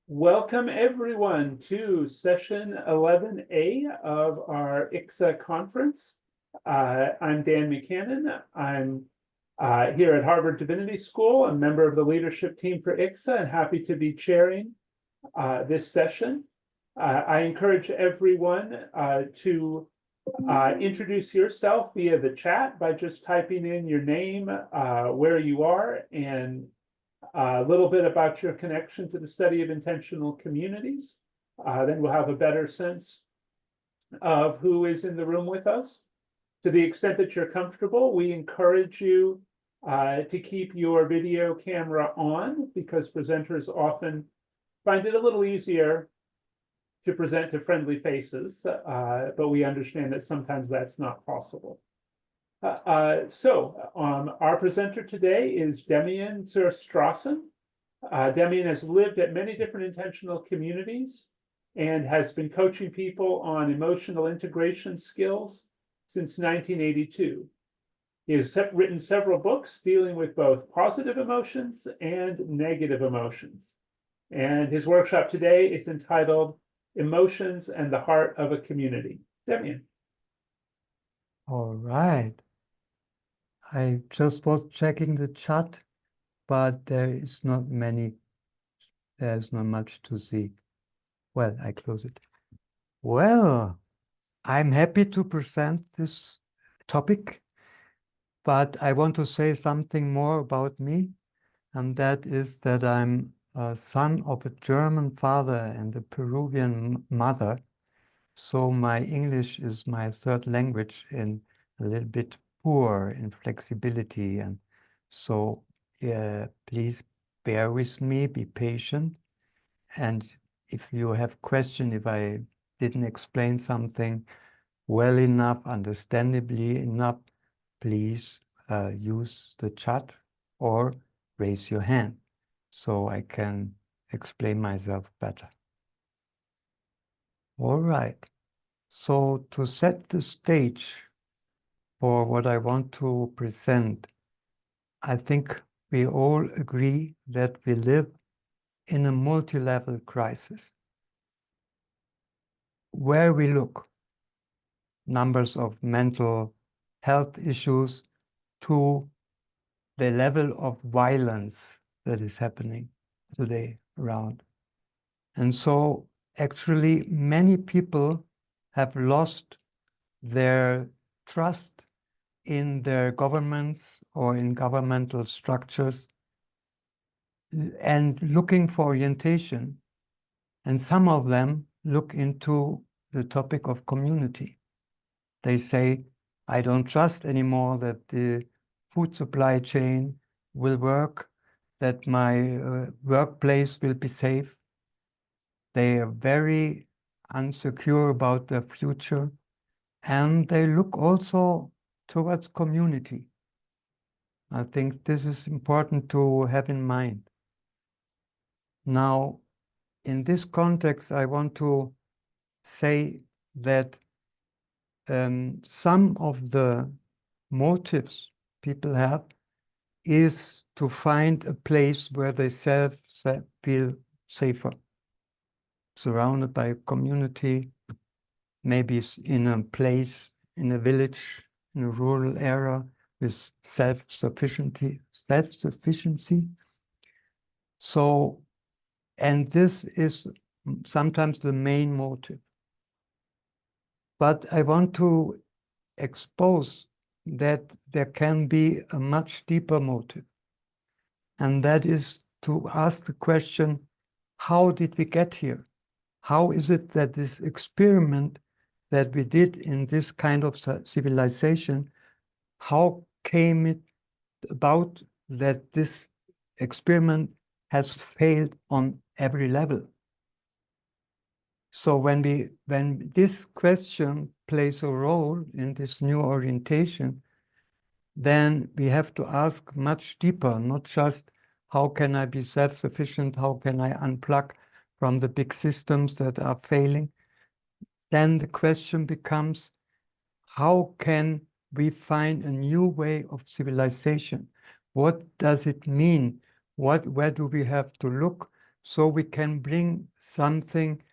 Welcome everyone to session 11A of our ICSA conference. I'm Dan Buchanan. I'm here at Harvard Divinity School, a member of the leadership team for ICSA, and happy to be chairing this session. I encourage everyone to introduce yourself via the chat by just typing in your name, where you are, and a little bit about your connection to the study of intentional communities. Then we'll have a better sense of who is in the room with us. To the extent that you're comfortable, we encourage you to keep your video camera on, because presenters often find it a little easier to present to friendly faces, but we understand that sometimes that's not possible. Our presenter today is Demian zur Strassen. Demian has lived at many different intentional communities and has been coaching people on emotional integration skills since 1982. He has written several books dealing with both positive emotions and negative emotions. And his workshop today is entitled Emotions and the Heart of a Community. Demian. All right. I just was checking the chat, but there's not much to see. Well, I close it. Well, I'm happy to present this topic, but I want to say something more about me, and that is that I'm a son of a German father and a Peruvian mother. So my English is my third language and a little bit poor in flexibility. And so please bear with me, be patient. And if you have question, if I didn't explain something well enough, understandably enough, please use the chat or raise your hand so I can explain myself better. All right. So to set the stage for what I want to present, I think we all agree that we live in a multi-level crisis. Where we look, numbers of mental health issues to the level of violence that is happening today around. And so actually many people have lost their trust in their governments or in governmental structures and looking for orientation. And some of them look into the topic of community. They say, I don't trust anymore that the food supply chain will work, that my workplace will be safe. They are very unsecure about their future. And they look also towards community. I think this is important to have in mind. Now, in this context, I want to say that some of the motives people have is to find a place where they feel safer, surrounded by a community, maybe in a place, in a village, in a rural area, with self-sufficiency. So, and this is sometimes the main motive. But I want to expose that there can be a much deeper motive. And that is to ask the question, how did we get here? How is it that this experiment that we did in this kind of civilization, how came it about that this experiment has failed on every level? So when this question plays a role in this new orientation, then we have to ask much deeper, not just how can I be self-sufficient, how can I unplug from the big systems that are failing? Then the question becomes, how can we find a new way of civilization? What does it mean? Where do we have to look so we can bring something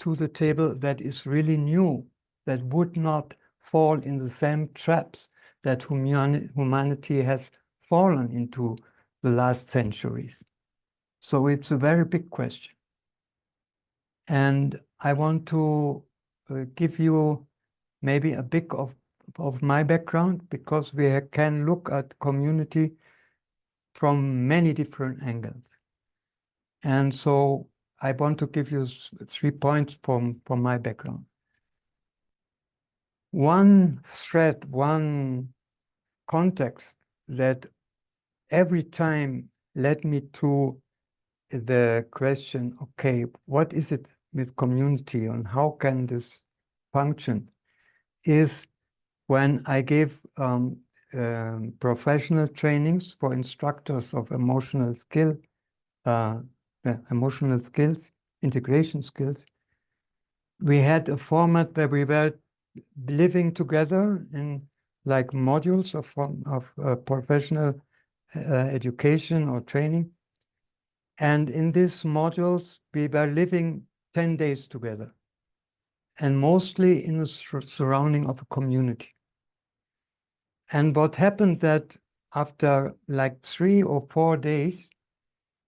to the table that is really new, that would not fall in the same traps that humanity has fallen into the last centuries. So it's a very big question. And I want to give you maybe a bit of my background, because we can look at community from many different angles. And so I want to give you 3 points from my background. One thread, one context that every time led me to the question, okay, what is it with community and how can this function, is when I gave professional trainings for instructors of emotional skills, integration skills. We had a format where we were living together in like modules of professional education or training. And in these modules, we were living 10 days together, and mostly in the surrounding of a community. And what happened that after like 3 or 4 days,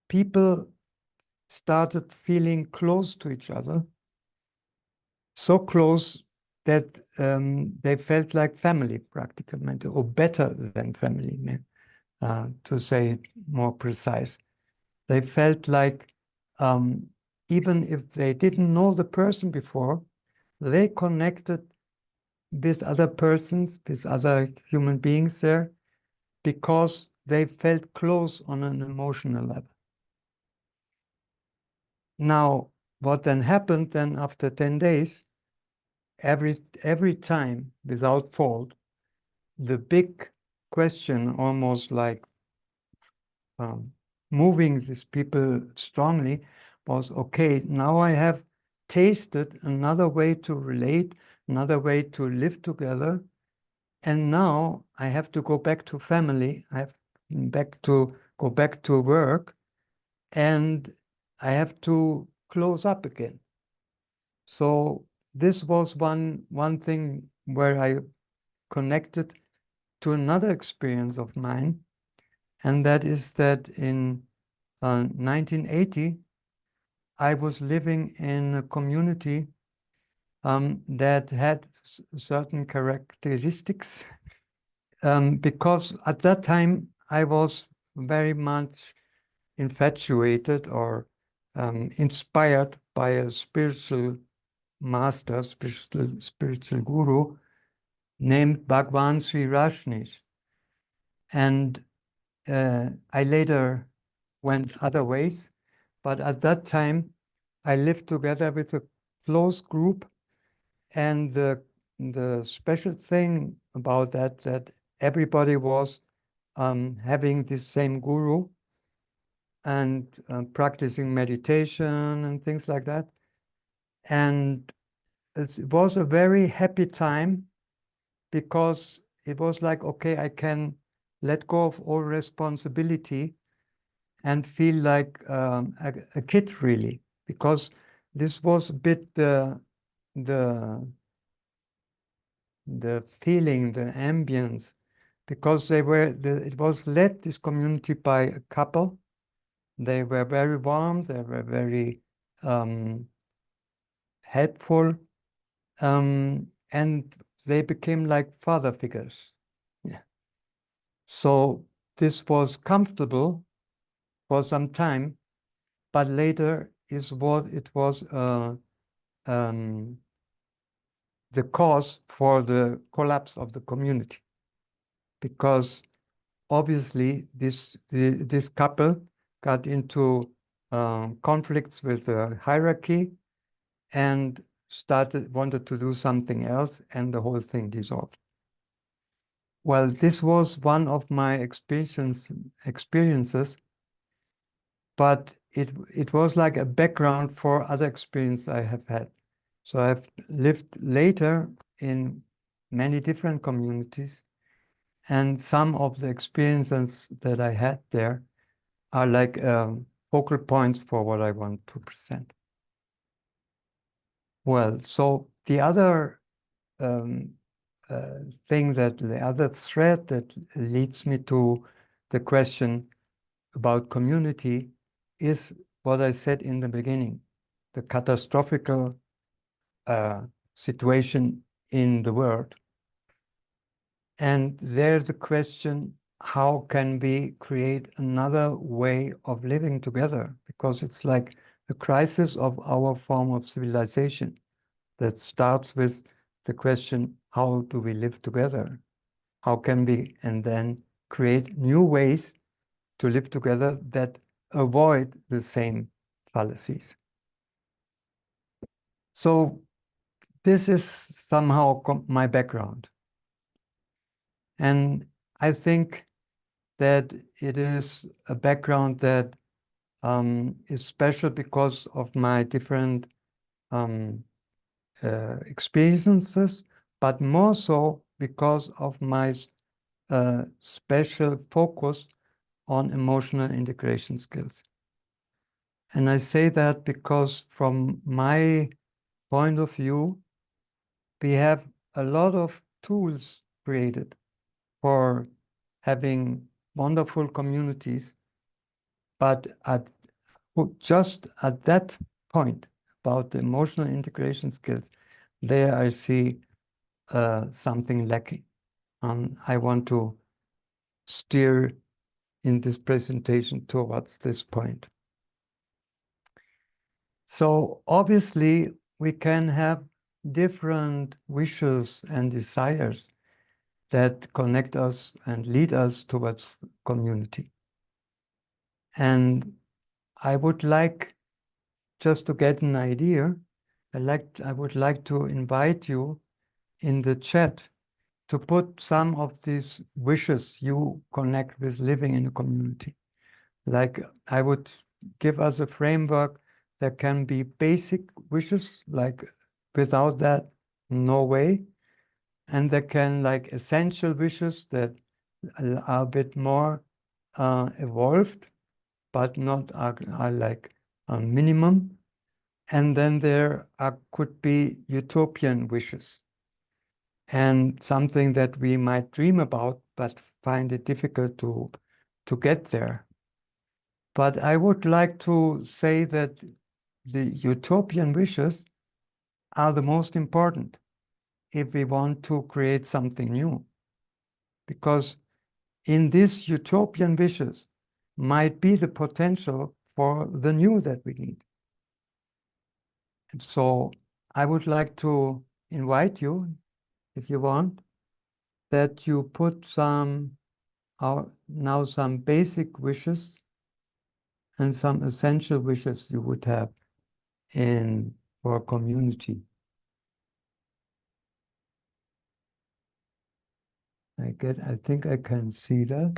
people started feeling close to each other, so close that they felt like family practically, or better than family, to say it more precise. They felt like even if they didn't know the person before, they connected with other persons, with other human beings there, because they felt close on an emotional level. Now, what then happened then after 10 days, every time, without fault, the big question, almost like moving these people strongly, was, okay, now I have tasted another way to relate, another way to live together, and now I have to go back to family, I have go back to work, and I have to close up again. So this was one thing where I connected to another experience of mine, and that is that in 1980, I was living in a community that had certain characteristics, because at that time I was very much infatuated or inspired by a spiritual master, spiritual guru named Bhagwan Sri Rajneesh. And I later went other ways, but at that time I lived together with a close group, and the special thing about that everybody was having this same guru and practicing meditation and things like that. And it was a very happy time, because it was like, okay, I can let go of all responsibility and feel like a kid, really, because this was a bit the feeling, the ambience, because it was led, this community, by a couple. They were very warm, they were very helpful, and they became like father figures. Yeah. So this was comfortable for some time, but later is what it was the cause for the collapse of the community, because obviously this couple got into conflicts with the hierarchy and wanted to do something else, and the whole thing dissolved. Well, this was one of my experiences, but it was like a background for other experience I have had. So I've lived later in many different communities, and some of the experiences that I had there are like focal points for what I want to present. Well, so the other thing the other thread that leads me to the question about community is what I said in the beginning, the catastrophic situation in the world. And there the question, how can we create another way of living together? Because it's like a crisis of our form of civilization that starts with the question, how do we live together? How can we, and then create new ways to live together that avoid the same fallacies. So this is somehow my background. And I think that it is a background that is special because of my different experiences, but more so because of my special focus on emotional integration skills. And I say that because from my point of view, we have a lot of tools created for having wonderful communities, but just at that point about the emotional integration skills, there I see something lacking. I want to steer in this presentation towards this point. So obviously we can have different wishes and desires that connect us and lead us towards community. And I would like, just to get an idea, I would like to invite you in the chat to put some of these wishes you connect with living in a community. Like I would give us a framework that can be basic wishes, like without that, no way. And there can like essential wishes that are a bit more evolved, but not are like a minimum. And then there could be utopian wishes and something that we might dream about, but find it difficult to get there. But I would like to say that the utopian wishes are the most important if we want to create something new. Because in these utopian wishes might be the potential for the new that we need. And so I would like to invite you, if you want, that you put now some basic wishes and some essential wishes you would have for a community. I think I can see that.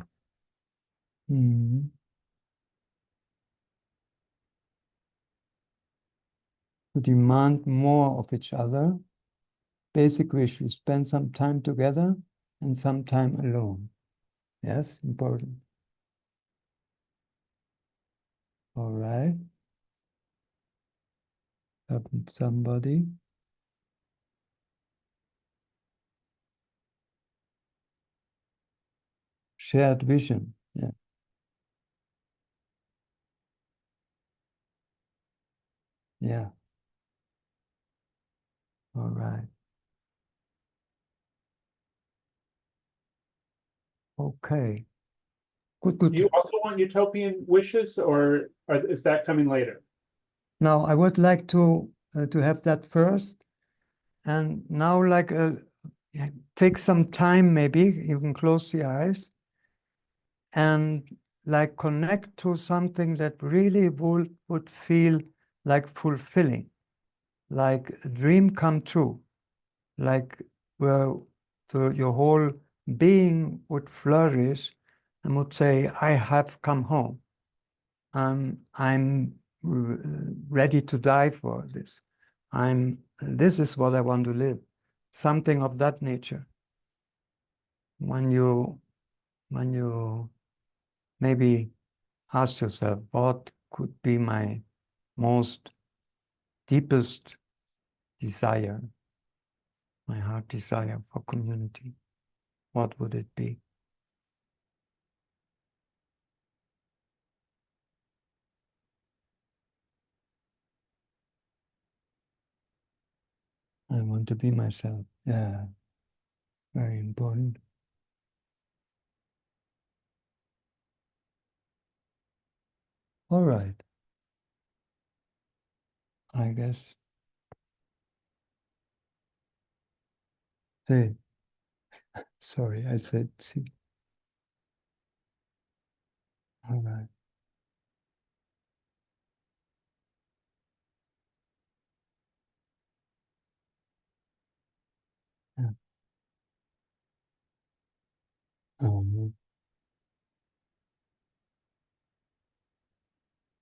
To demand more of each other. Basic wish, we spend some time together and some time alone. Yes, important. All right. Somebody. Shared vision. Yeah. Yeah. All right. Okay. Good, good. Do you also want utopian wishes, or is that coming later? Now, I would like to have that first. And now, like, take some time, maybe you can close the eyes and like connect to something that really would feel like fulfilling, like a dream come true, like where your whole being would flourish and would say, I have come home. I'm ready to die for this. This is what I want to live. Something of that nature. When you maybe ask yourself, what could be my most deepest desire, my heart desire for community, what would it be? I want to be myself. Yeah, very important. All right. I guess. Say, sorry, I said see. All right. Yeah. Um,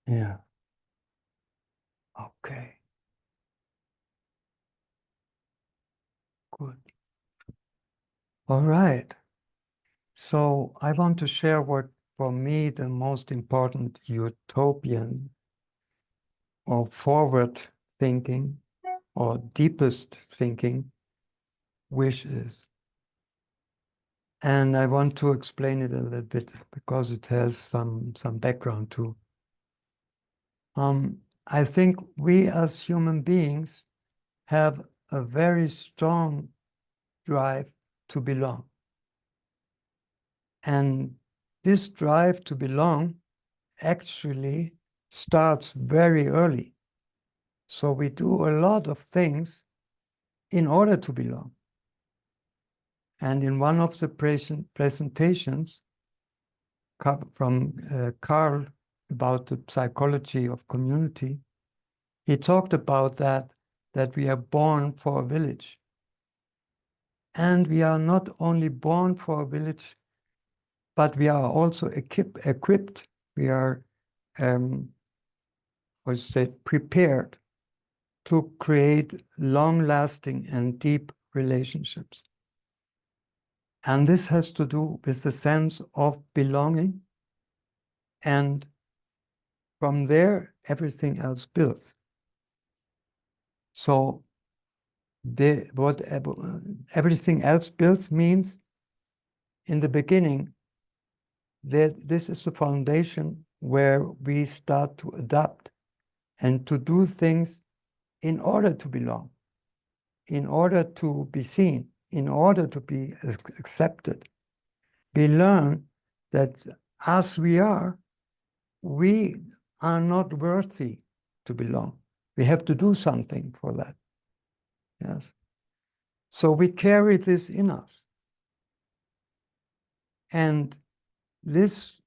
yeah. Okay. Good. All right. So I want to share what, for me, the most important utopian or forward thinking or deepest thinking wish is. And I want to explain it a little bit because it has some background too. I think we as human beings have a very strong drive to belong. And this drive to belong actually starts very early. So we do a lot of things in order to belong. And in one of the presentations from Carl about the psychology of community, he talked about that we are born for a village. And we are not only born for a village, but we are also equipped. We are, prepared to create long-lasting and deep relationships. And this has to do with the sense of belonging. And from there, everything else builds. So what everything else builds means, in the beginning, that this is the foundation where we start to adapt and to do things in order to belong, in order to be seen, in order to be accepted. We learn that as we are not worthy to belong. We have to do something for that. Yes. So we carry this in us. And this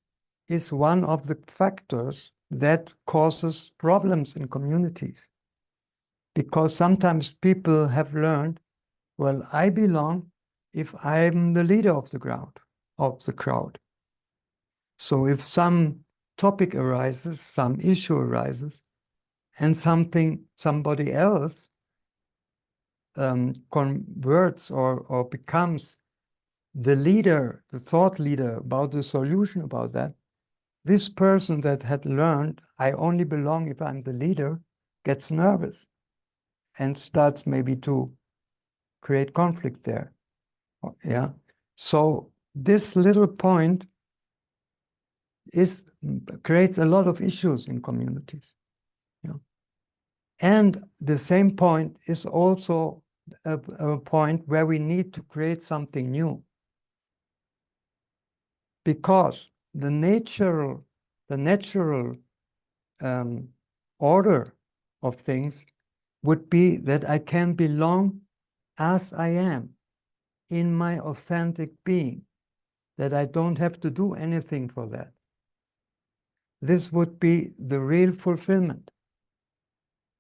is one of the factors that causes problems in communities. Because sometimes people have learned, well, I belong if I'm the leader of the crowd. So if some topic arises, some issue arises, and somebody else converts or becomes the leader, the thought leader about the solution about that, this person that had learned, I only belong if I'm the leader, gets nervous and starts maybe to create conflict there. Yeah. So this little point creates a lot of issues in communities. Yeah. And the same point is also a point where we need to create something new. Because the natural order of things would be that I can belong as I am, in my authentic being, that I don't have to do anything for that. This would be the real fulfillment.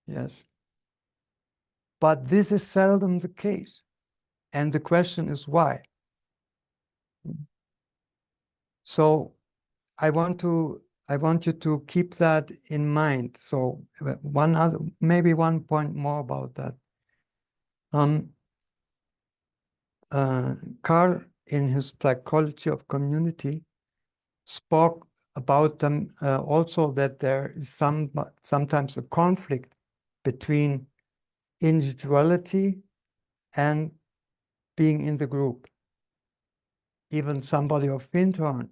Yes. But this is seldom the case. And the question is why? So I want you to keep that in mind. So maybe one point more about that. Carl, in his psychology of community, spoke about them also that there is sometimes a conflict between individuality and being in the group. Even somebody of Windhorn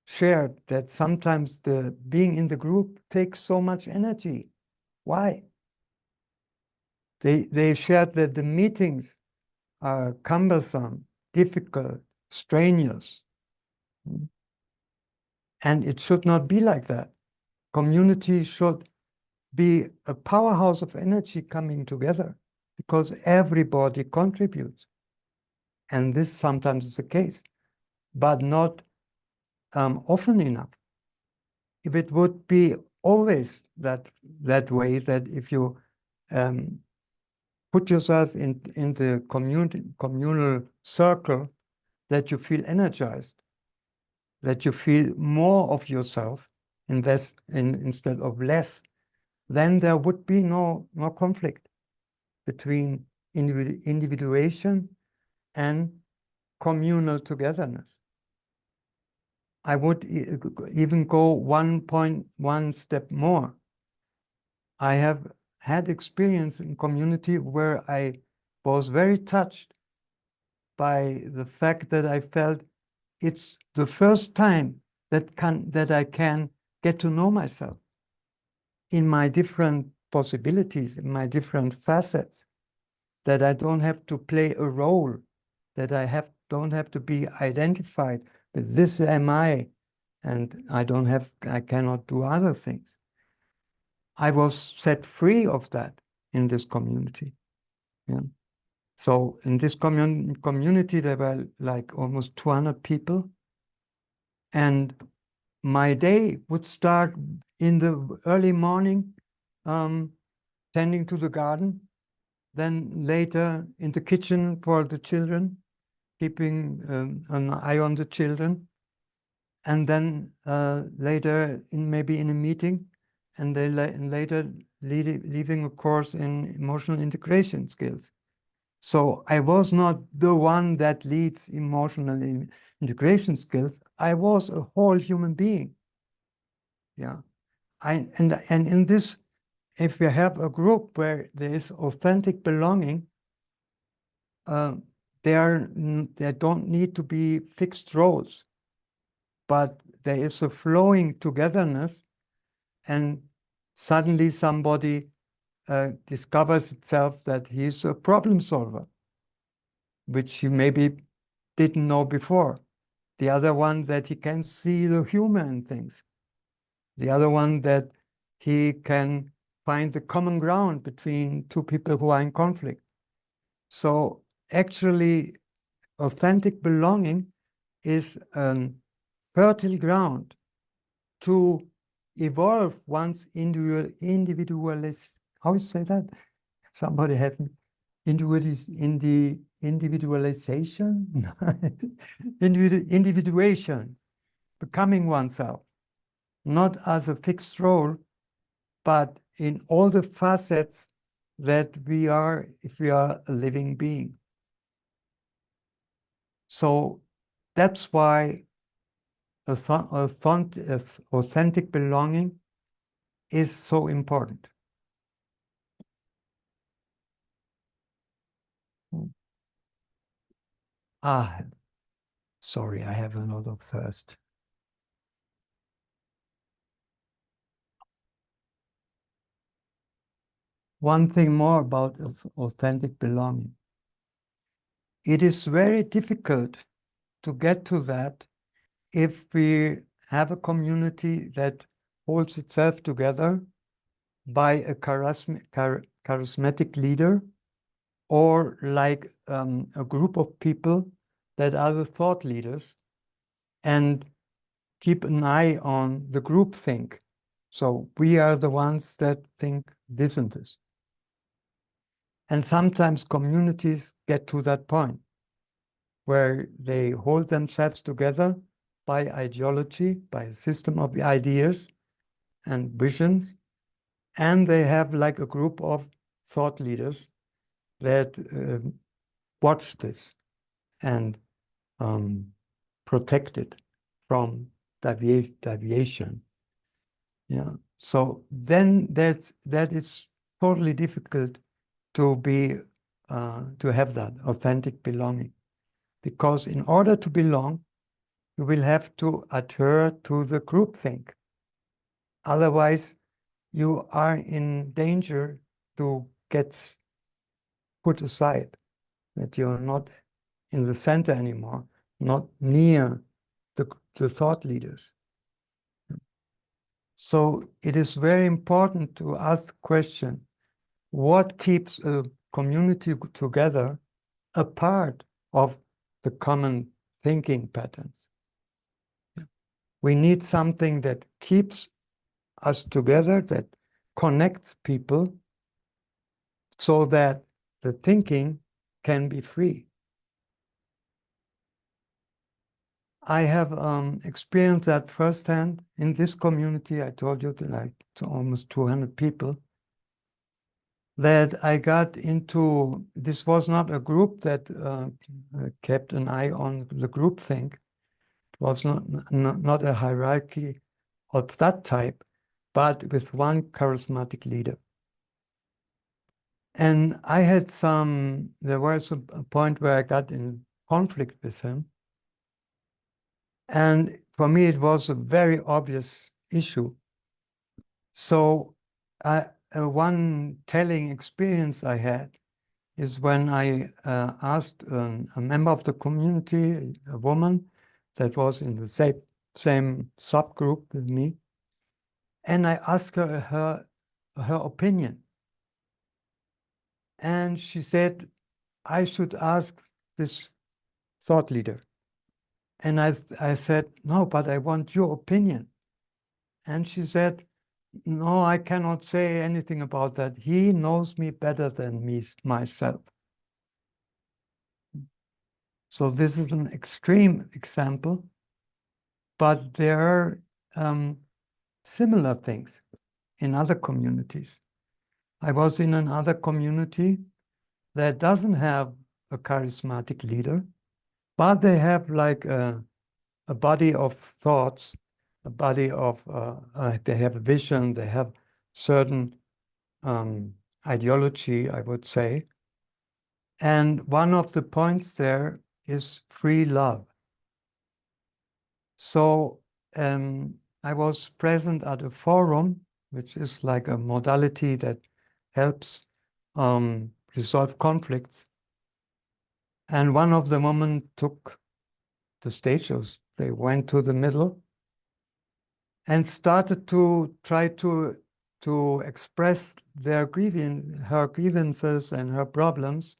shared that sometimes the being in the group takes so much energy. Why? They shared that the meetings are cumbersome, difficult, strenuous. And it should not be like that. Community should be a powerhouse of energy coming together because everybody contributes. And this sometimes is the case, but not often enough. If it would be always that way, that if you put yourself in the communal circle, that you feel energized, that you feel more of yourself instead of less, then there would be no conflict between individuation and communal togetherness. I would even go 1 step more. I have had experience in community where I was very touched by the fact that I felt it's the first time that I can get to know myself in my different possibilities, in my different facets, that I don't have to play a role, that I don't have to be identified with this am I, and I cannot do other things. I was set free of that in this community. Yeah. So in this community, there were like almost 200 people. And my day would start in the early morning, tending to the garden, then later in the kitchen for the children, keeping an eye on the children, and then later maybe in a meeting, and then later leaving a course in emotional integration skills. So I was not the one that leads emotional integration skills. I was a whole human being. Yeah. And in this, if we have a group where there is authentic belonging, there don't need to be fixed roles, but there is a flowing togetherness, and suddenly somebody discovers itself that he's a problem solver, which he maybe didn't know before. The other one that he can see the humor in things. The other one that he can find the common ground between two people who are in conflict. So actually, authentic belonging is a fertile ground to evolve one's individualist. How you say that? Somebody have individualization, individuation, becoming oneself, not as a fixed role, but in all the facets that we are, if we are a living being. So that's why authentic belonging is so important. Sorry, I have a lot of thirst. One thing more about authentic belonging. It is very difficult to get to that if we have a community that holds itself together by a charismatic leader, or like a group of people that are the thought leaders and keep an eye on the group think. So we are the ones that think this and this. And sometimes communities get to that point where they hold themselves together by ideology, by a system of ideas and visions, and they have like a group of thought leaders that watch this and protect it from deviation. Yeah. So then that is totally difficult to be to have that authentic belonging, because in order to belong, you will have to adhere to the groupthink. Otherwise, you are in danger to get put aside, that you're not in the center anymore, not near the thought leaders. So it is very important to ask the question, what keeps a community together apart of the common thinking patterns? We need something that keeps us together, that connects people so that the thinking can be free. I have experienced that firsthand in this community. I told you that it's almost 200 people, that I got into. This was not a group that kept an eye on the group thing. It was not a hierarchy of that type, but with one charismatic leader. And I had there was a point where I got in conflict with him. And for me, it was a very obvious issue. So one telling experience I had is when I asked a member of the community, a woman that was in the same subgroup with me, and I asked her opinion. And she said, I should ask this thought leader. And I said, no, but I want your opinion. And she said, no, I cannot say anything about that. He knows me better than myself. So this is an extreme example, but there are similar things in other communities. I was in another community that doesn't have a charismatic leader, but they have like a body of thoughts, a body of, they have a vision, they have certain ideology, I would say. And one of the points there is free love. So I was present at a forum, which is like a modality that helps resolve conflicts. And one of the women took the stages. They went to the middle and started to try to express her grievances and her problems.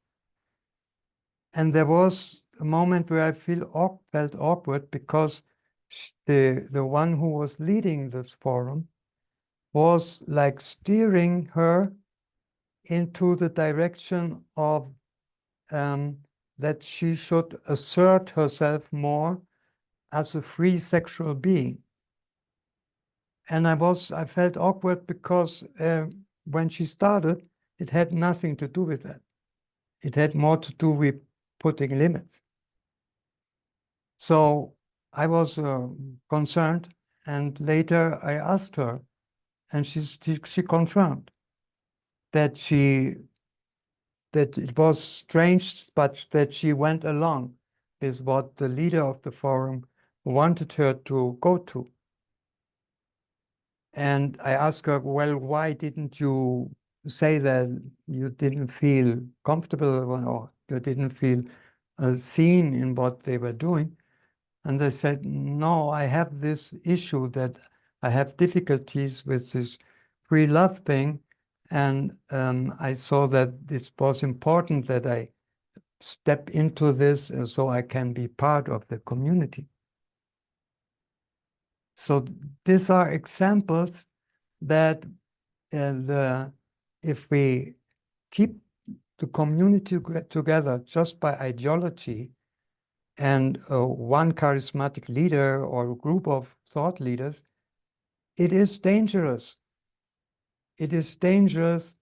And there was a moment where I felt awkward, because the one who was leading this forum was like steering her into the direction of that she should assert herself more as a free sexual being. And I felt awkward because when she started, it had nothing to do with that. It had more to do with putting limits. So I was concerned, and later I asked her, and she confirmed that it was strange, but that she went along with what the leader of the forum wanted her to go to. And I asked her, well, why didn't you say that you didn't feel comfortable or you didn't feel seen in what they were doing? And they said, no, I have this issue that I have difficulties with this free love thing. And I saw that it was important that I step into this so I can be part of the community. So these are examples that if we keep the community together just by ideology and one charismatic leader or a group of thought leaders, it is dangerous. It is dangerous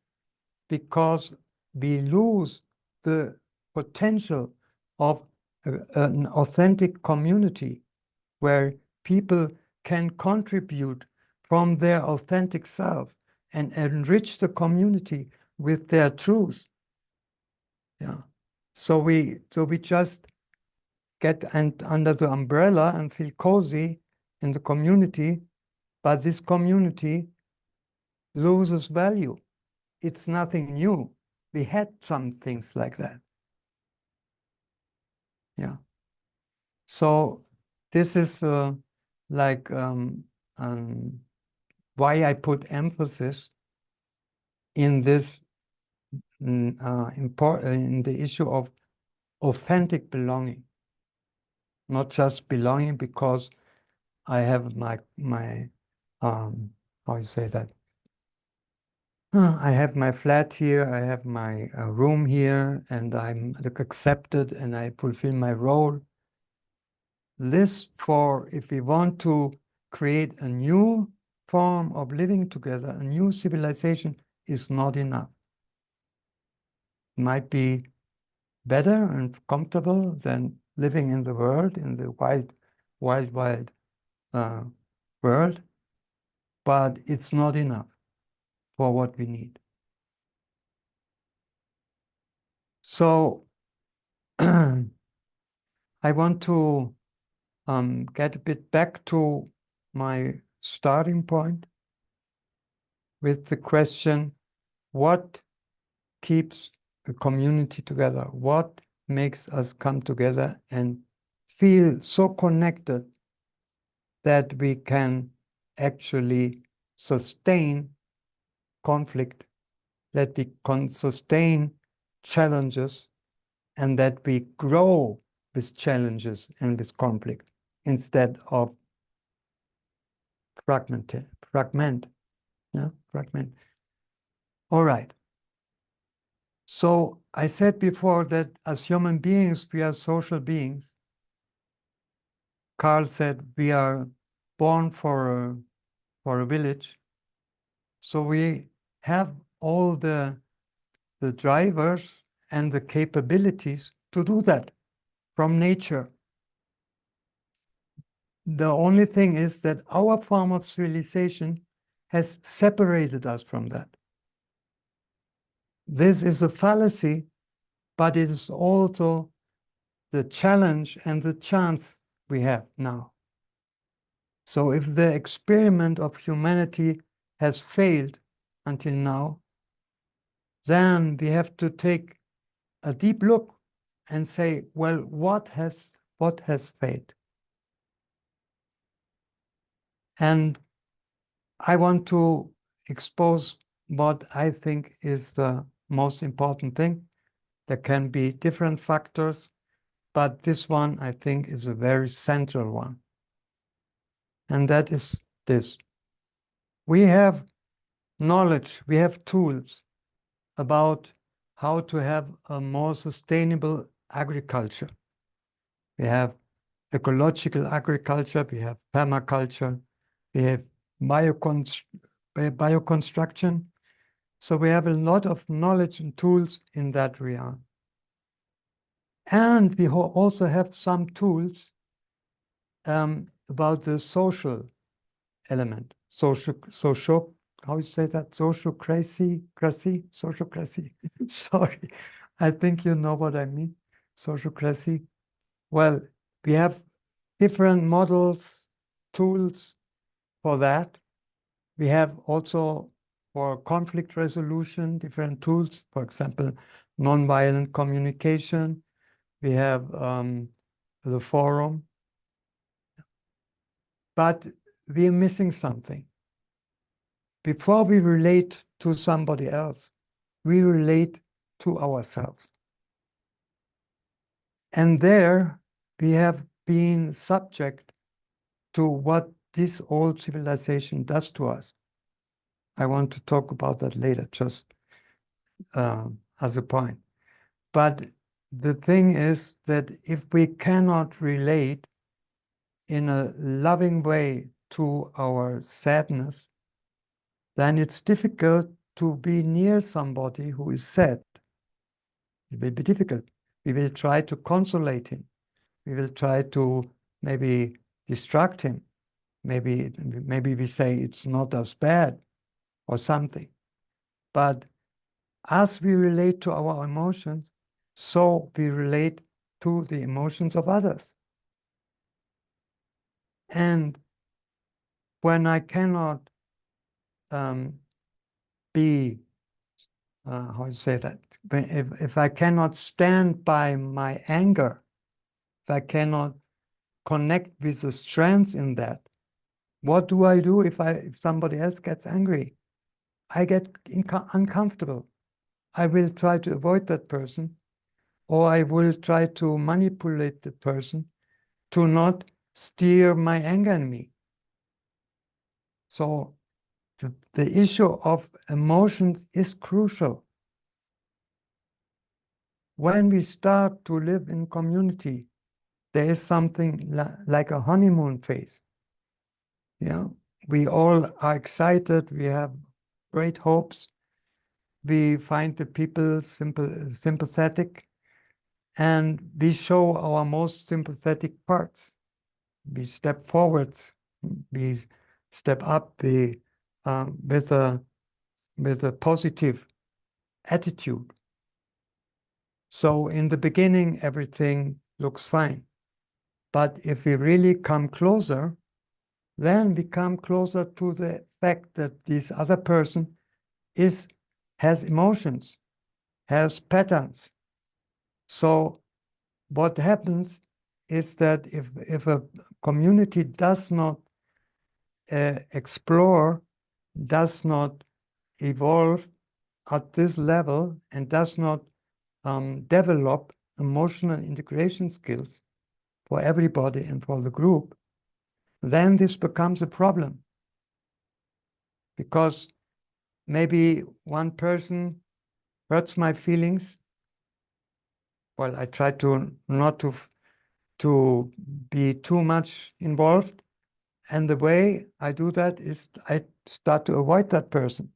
because we lose the potential of an authentic community where people can contribute from their authentic self and enrich the community with their truth. Yeah. So we just get under the umbrella and feel cozy in the community, but this community loses value. It's nothing new. We had some things like that. Yeah. So this is like why I put emphasis in this in the issue of authentic belonging, not just belonging because I have my how you say that? I have my flat here, I have my room here, and I'm accepted and I fulfill my role. This if we want to create a new form of living together, a new civilization, is not enough. It might be better and comfortable than living in the world, in the wild world, but it's not enough for what we need. So I want to get a bit back to my starting point with the question, what keeps a community together? What makes us come together and feel so connected that we can actually sustain conflict, that we can sustain challenges, and that we grow with challenges and with conflict instead of fragment. All right. So I said before that as human beings, we are social beings. Carl said we are born for a village. So we have all the drivers and the capabilities to do that from nature. The only thing is that our form of civilization has separated us from that. This is a fallacy, but it is also the challenge and the chance we have now. So if the experiment of humanity has failed until now, then we have to take a deep look and say, well, what has failed? And I want to expose what I think is the most important thing. There can be different factors, but this one I think is a very central one. And that is this. We have knowledge, we have tools about how to have a more sustainable agriculture. We have ecological agriculture, we have permaculture, we have bioconstruction. So we have a lot of knowledge and tools in that realm. And we also have some tools about the social element, social, how you say that? Sociocracy. Sorry, I think you know what I mean. Sociocracy. Well, we have different models, tools for that. We have also for conflict resolution, different tools, for example, nonviolent communication. We have the forum. But we are missing something. Before we relate to somebody else, we relate to ourselves. And there we have been subject to what this old civilization does to us. I want to talk about that later, just as a point. But the thing is that if we cannot relate in a loving way to our sadness, then it's difficult to be near somebody who is sad. It will be difficult. We will try to consolate him. We will try to maybe distract him. maybe we say it's not as bad or something. But as we relate to our emotions, so we relate to the emotions of others. And when I cannot be, how to say that? If I cannot stand by my anger, if I cannot connect with the strength in that, what do I do if somebody else gets angry? I get uncomfortable. I will try to avoid that person, or I will try to manipulate the person to not steer my anger in me. So the issue of emotions is crucial. When we start to live in community, there is something like a honeymoon phase. Yeah, we all are excited. We have great hopes. We find the people sympathetic, and we show our most sympathetic parts. We step forwards. We step up with a positive attitude. So in the beginning, everything looks fine. But if we really come closer, then we come closer to the fact that this other person has emotions, has patterns. So what happens is that if a community does not explore, does not evolve at this level, and does not develop emotional integration skills for everybody and for the group, then this becomes a problem. Because maybe one person hurts my feelings. Well, I try to not to be too much involved. And the way I do that is I start to avoid that person.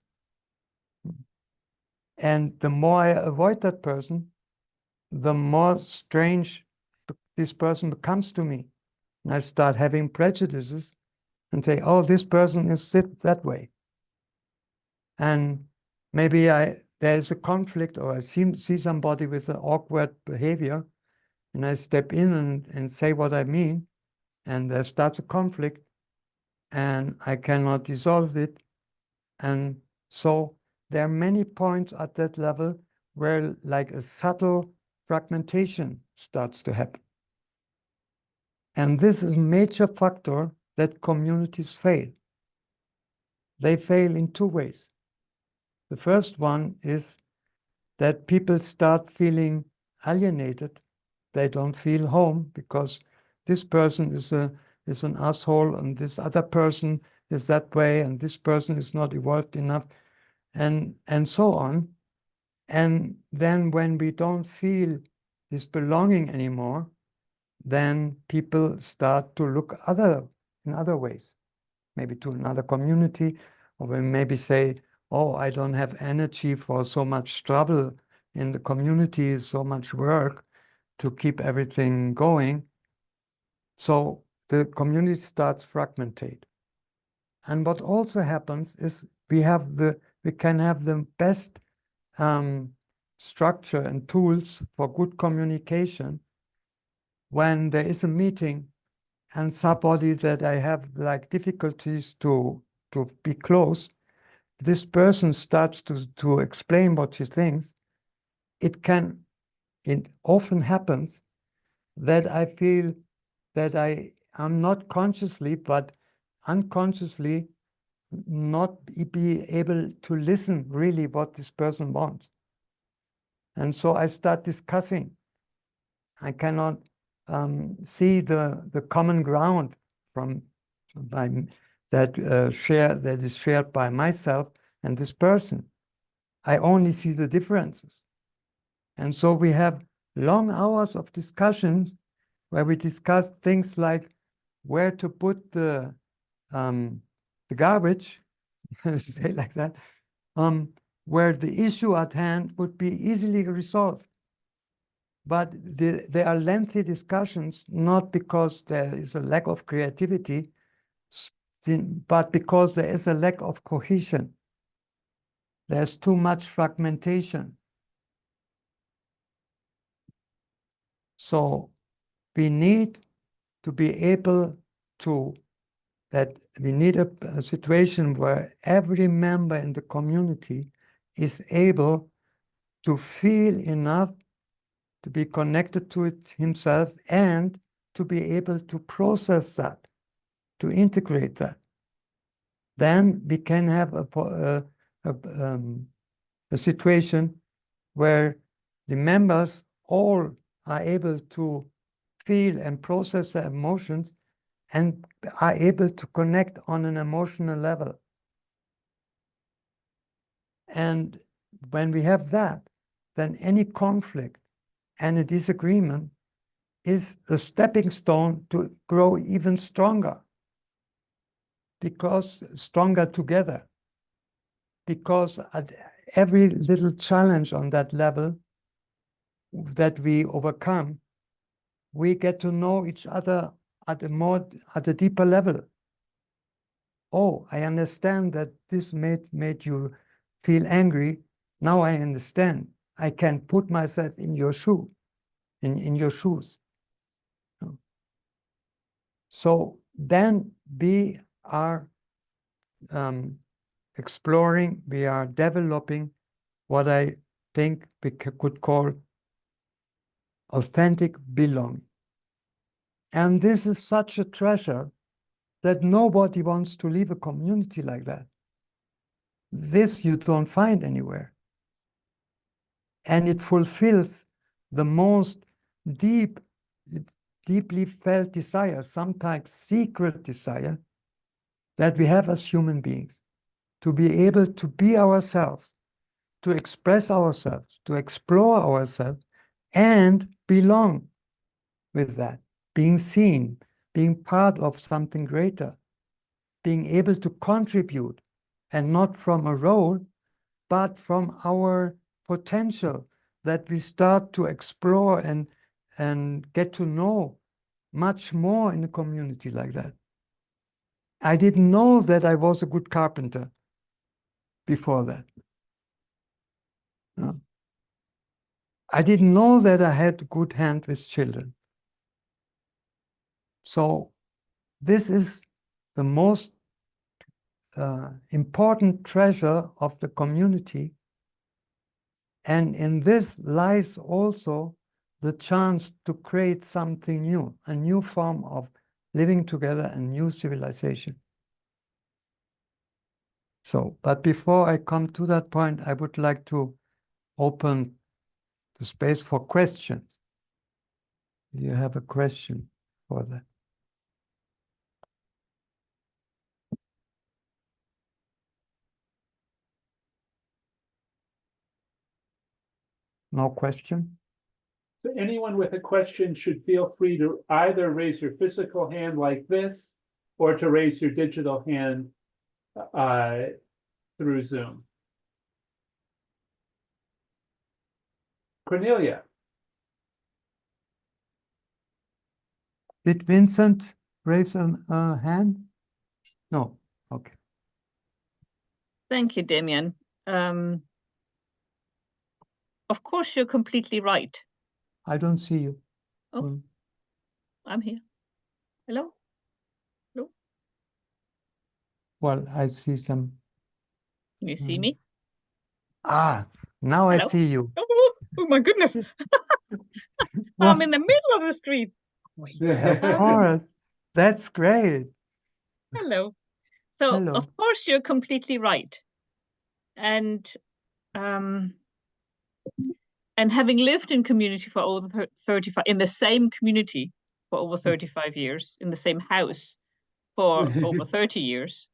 And the more I avoid that person, the more strange this person becomes to me. And I start having prejudices and say, oh, this person is that way. And maybe there's a conflict, or I see somebody with an awkward behavior, and I step in and say what I mean, and there starts a conflict, and I cannot resolve it. And so there are many points at that level where like a subtle fragmentation starts to happen. And this is a major factor that communities fail. They fail in two ways. The first one is that people start feeling alienated. They don't feel home because this person is an asshole, and this other person is that way, and this person is not evolved enough, and so on. And then when we don't feel this belonging anymore, then people start to look in other ways, maybe to another community, or maybe say, oh, I don't have energy for so much trouble in the community, so much work to keep everything going. So the community starts fragmented. And what also happens is we can have the best structure and tools for good communication when there is a meeting and somebody that I have like difficulties to be close, this person starts to explain what she thinks. It often happens that I feel that I am not consciously, but unconsciously not be able to listen really what this person wants. And so I start discussing. I cannot see the common ground that is shared by myself and this person. I only see the differences. And so we have long hours of discussions where we discuss things like where to put the garbage, say like that, where the issue at hand would be easily resolved. But there are lengthy discussions, not because there is a lack of creativity, but because there is a lack of cohesion. There's too much fragmentation. So we need to be able to, that we need a situation where every member in the community is able to feel enough to be connected to it himself and to be able to process that, to integrate that. Then we can have a situation where the members all are able to feel and process their emotions and are able to connect on an emotional level. And when we have that, then any conflict and a disagreement is a stepping stone to grow even stronger, because stronger together. Because at every little challenge on that level that we overcome, we get to know each other at a deeper level. Oh, I understand that this made you feel angry. Now I understand. I can put myself in your shoe, in your shoes. So then we are exploring, we are developing what I think we could call authentic belonging. And this is such a treasure that nobody wants to leave a community like that. This you don't find anywhere. And it fulfills the most deeply felt desire, sometimes secret desire, that we have as human beings, to be able to be ourselves, to express ourselves, to explore ourselves, and belong with that, being seen, being part of something greater, being able to contribute, and not from a role, but from our potential that we start to explore and get to know much more in a community like that. I didn't know that I was a good carpenter before that. No. I didn't know that I had a good hand with children. So this is the most important treasure of the community. And in this lies also the chance to create something new, a new form of living together, a new civilization. So, but before I come to that point, I would like to open the space for questions. Do you have a question for that? No question? So anyone with a question should feel free to either raise your physical hand like this, or to raise your digital hand through Zoom. Cornelia. Did Vincent raise a hand? No. Okay. Thank you, Demian. Of course, you're completely right. I don't see you. Oh, I'm here. Hello? Hello? Well, I see some. Can you see me? Ah, now Hello? I see you. Oh my goodness. I'm in the middle of the street. Of course. That's great. Hello. So, Hello. of course, you're completely right. And having lived in community for over 35, in the same community for over 35 years, in the same house for over 30 years.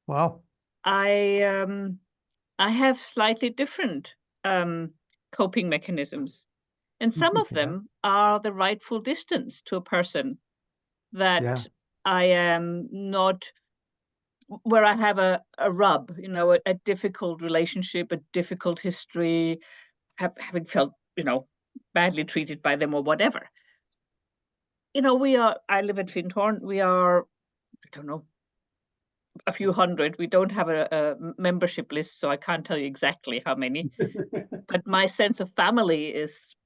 Wow. I have slightly different coping mechanisms. And some of them are the rightful distance to a person that I am not, where I have a rub, a difficult relationship, a difficult history, having felt, badly treated by them or whatever. I live in Fintorn. We are, I don't know, a few hundred. We don't have a membership list, so I can't tell you exactly how many. But my sense of family is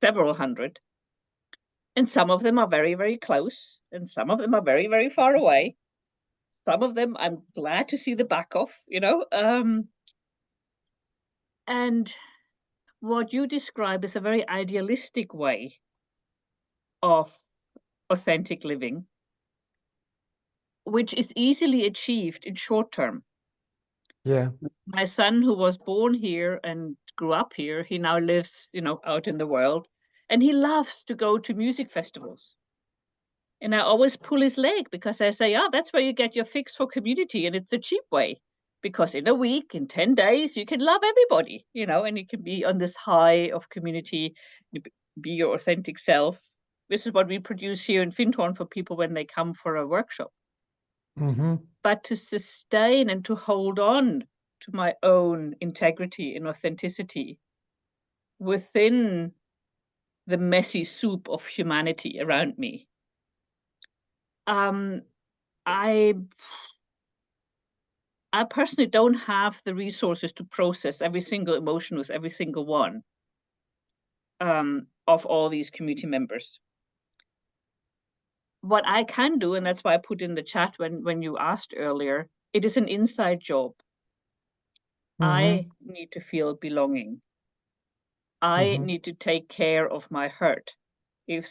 several hundred. And some of them are very, very close, and some of them are very, very far away. Some of them I'm glad to see the back of, you know. And what you describe is a very idealistic way of authentic living, which is easily achieved in short term. Yeah. My son, who was born here and grew up here, he now lives, you know, out in the world, and he loves to go to music festivals. And I always pull his leg because I say, oh, that's where you get your fix for community, and it's a cheap way. Because in a week, in 10 days, you can love everybody, you know, and you can be on this high of community, be your authentic self. This is what we produce here in Findhorn for people when they come for a workshop. Mm-hmm. But to sustain and to hold on to my own integrity and authenticity within the messy soup of humanity around me, I personally don't have the resources to process every single emotion with every single one of all these community members. What I can do, and that's why I put in the chat when you asked earlier, it is an inside job. I need to feel belonging. I need to take care of my hurt. If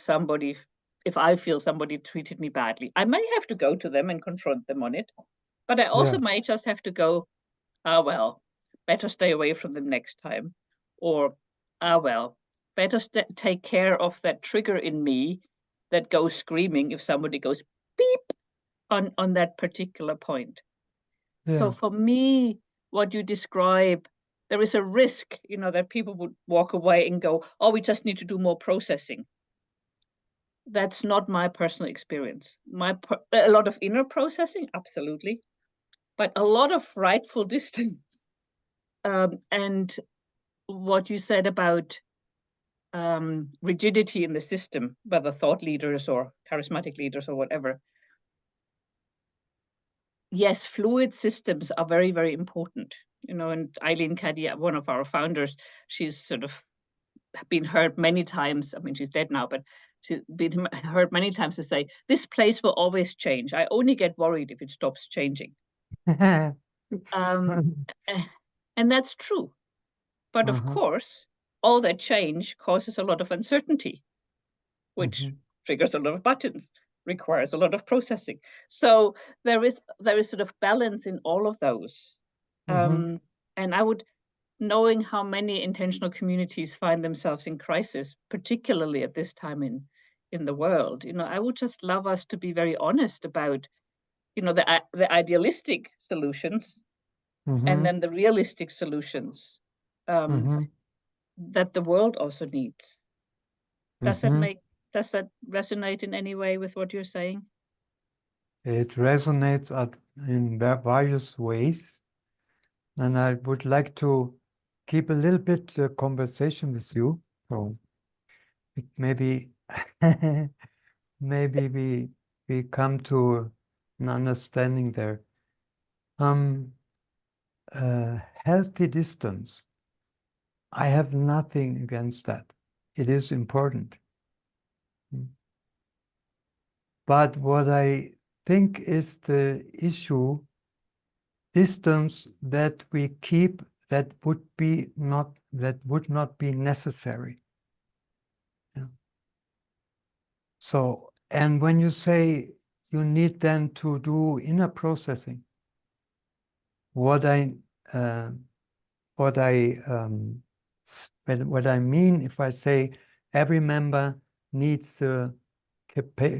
I feel somebody treated me badly, I may have to go to them and confront them on it, but I also might just have to go, ah, well, better stay away from them next time. Or, ah, well, better take care of that trigger in me that goes screaming if somebody goes beep on that particular point. So for me, what you describe, there is a risk, you know, that people would walk away and go, oh, we just need to do more processing. That's not my personal experience. A lot of inner processing, absolutely, but a lot of rightful distance. And what you said about rigidity in the system, whether thought leaders or charismatic leaders or whatever. Yes, fluid systems are very, very important. You know, and Eileen Caddy, one of our founders, she's sort of been heard many times. I mean, she's dead now, but she's been heard many times to say, this place will always change. I only get worried if it stops changing. And that's true. But of course, all that change causes a lot of uncertainty, which triggers a lot of buttons, requires a lot of processing. So there is sort of balance in all of those. And I would, knowing how many intentional communities find themselves in crisis, particularly at this time in the world, you know, I would just love us to be very honest about, you know, the idealistic solutions and then the realistic solutions that the world also needs. Does that resonate in any way with what you're saying? It resonates in various ways. And I would like to keep a little bit the conversation with you. So maybe maybe we come to an understanding there. Healthy distance. I have nothing against that. It is important. But what I think is the issue, distance that we keep that would not be necessary. Yeah. So, and when you say you need then to do inner processing, what I mean if I say every member needs the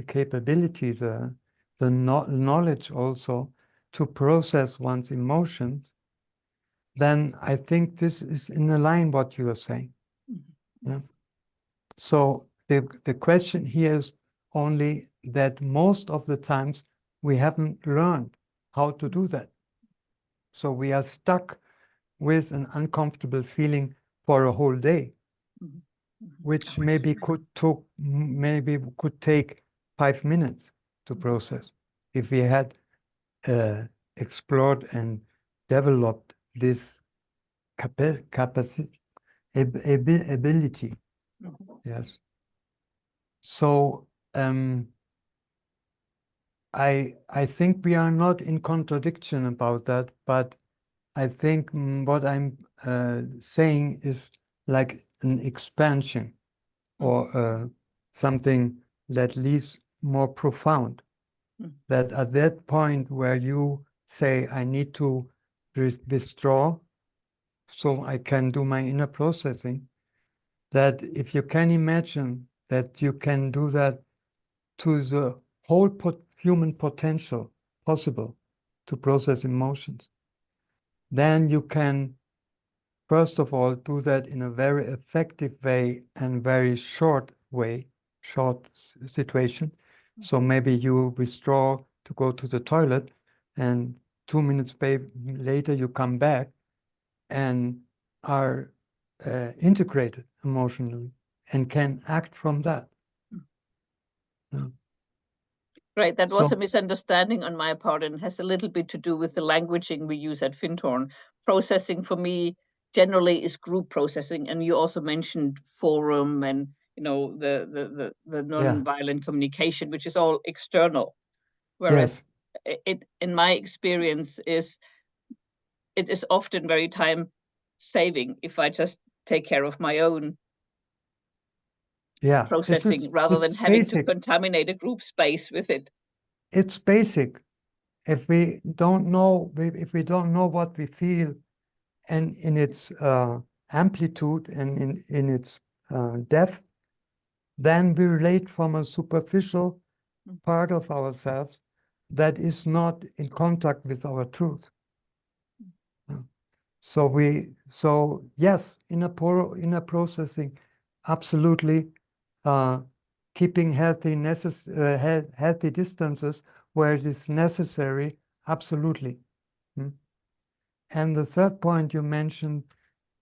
capability, the knowledge also to process one's emotions, then I think this is in line what you are saying. Yeah. So the question here is only that most of the times we haven't learned how to do that. So we are stuck with an uncomfortable feeling for a whole day, which maybe could take 5 minutes to process if we had explored and developed this capacity, ability. Yes. So I think we are not in contradiction about that, but I think what I'm saying is like an expansion or something that leaves more profound. That at that point where you say, I need to withdraw so I can do my inner processing, that if you can imagine that you can do that to the whole human potential possible to process emotions, then you can, first of all, do that in a very effective way and very short way, short situation. So maybe you withdraw to go to the toilet, and 2 minutes later you come back and are integrated emotionally and can act from that. Yeah. Right, that was So- a misunderstanding on my part and has a little bit to do with the languaging we use at Fintorn. Processing for me generally is group processing, and you also mentioned forum and the non-violent communication, which is all external. Whereas it in my experience it is often very time saving if I just take care of my own processing rather than having to contaminate a group space with it. It's basic. If we don't know what we feel and in its amplitude and in its depth, then we relate from a superficial part of ourselves that is not in contact with our truth. So yes, in a processing, absolutely, keeping healthy distances where it is necessary, absolutely. And the third point you mentioned,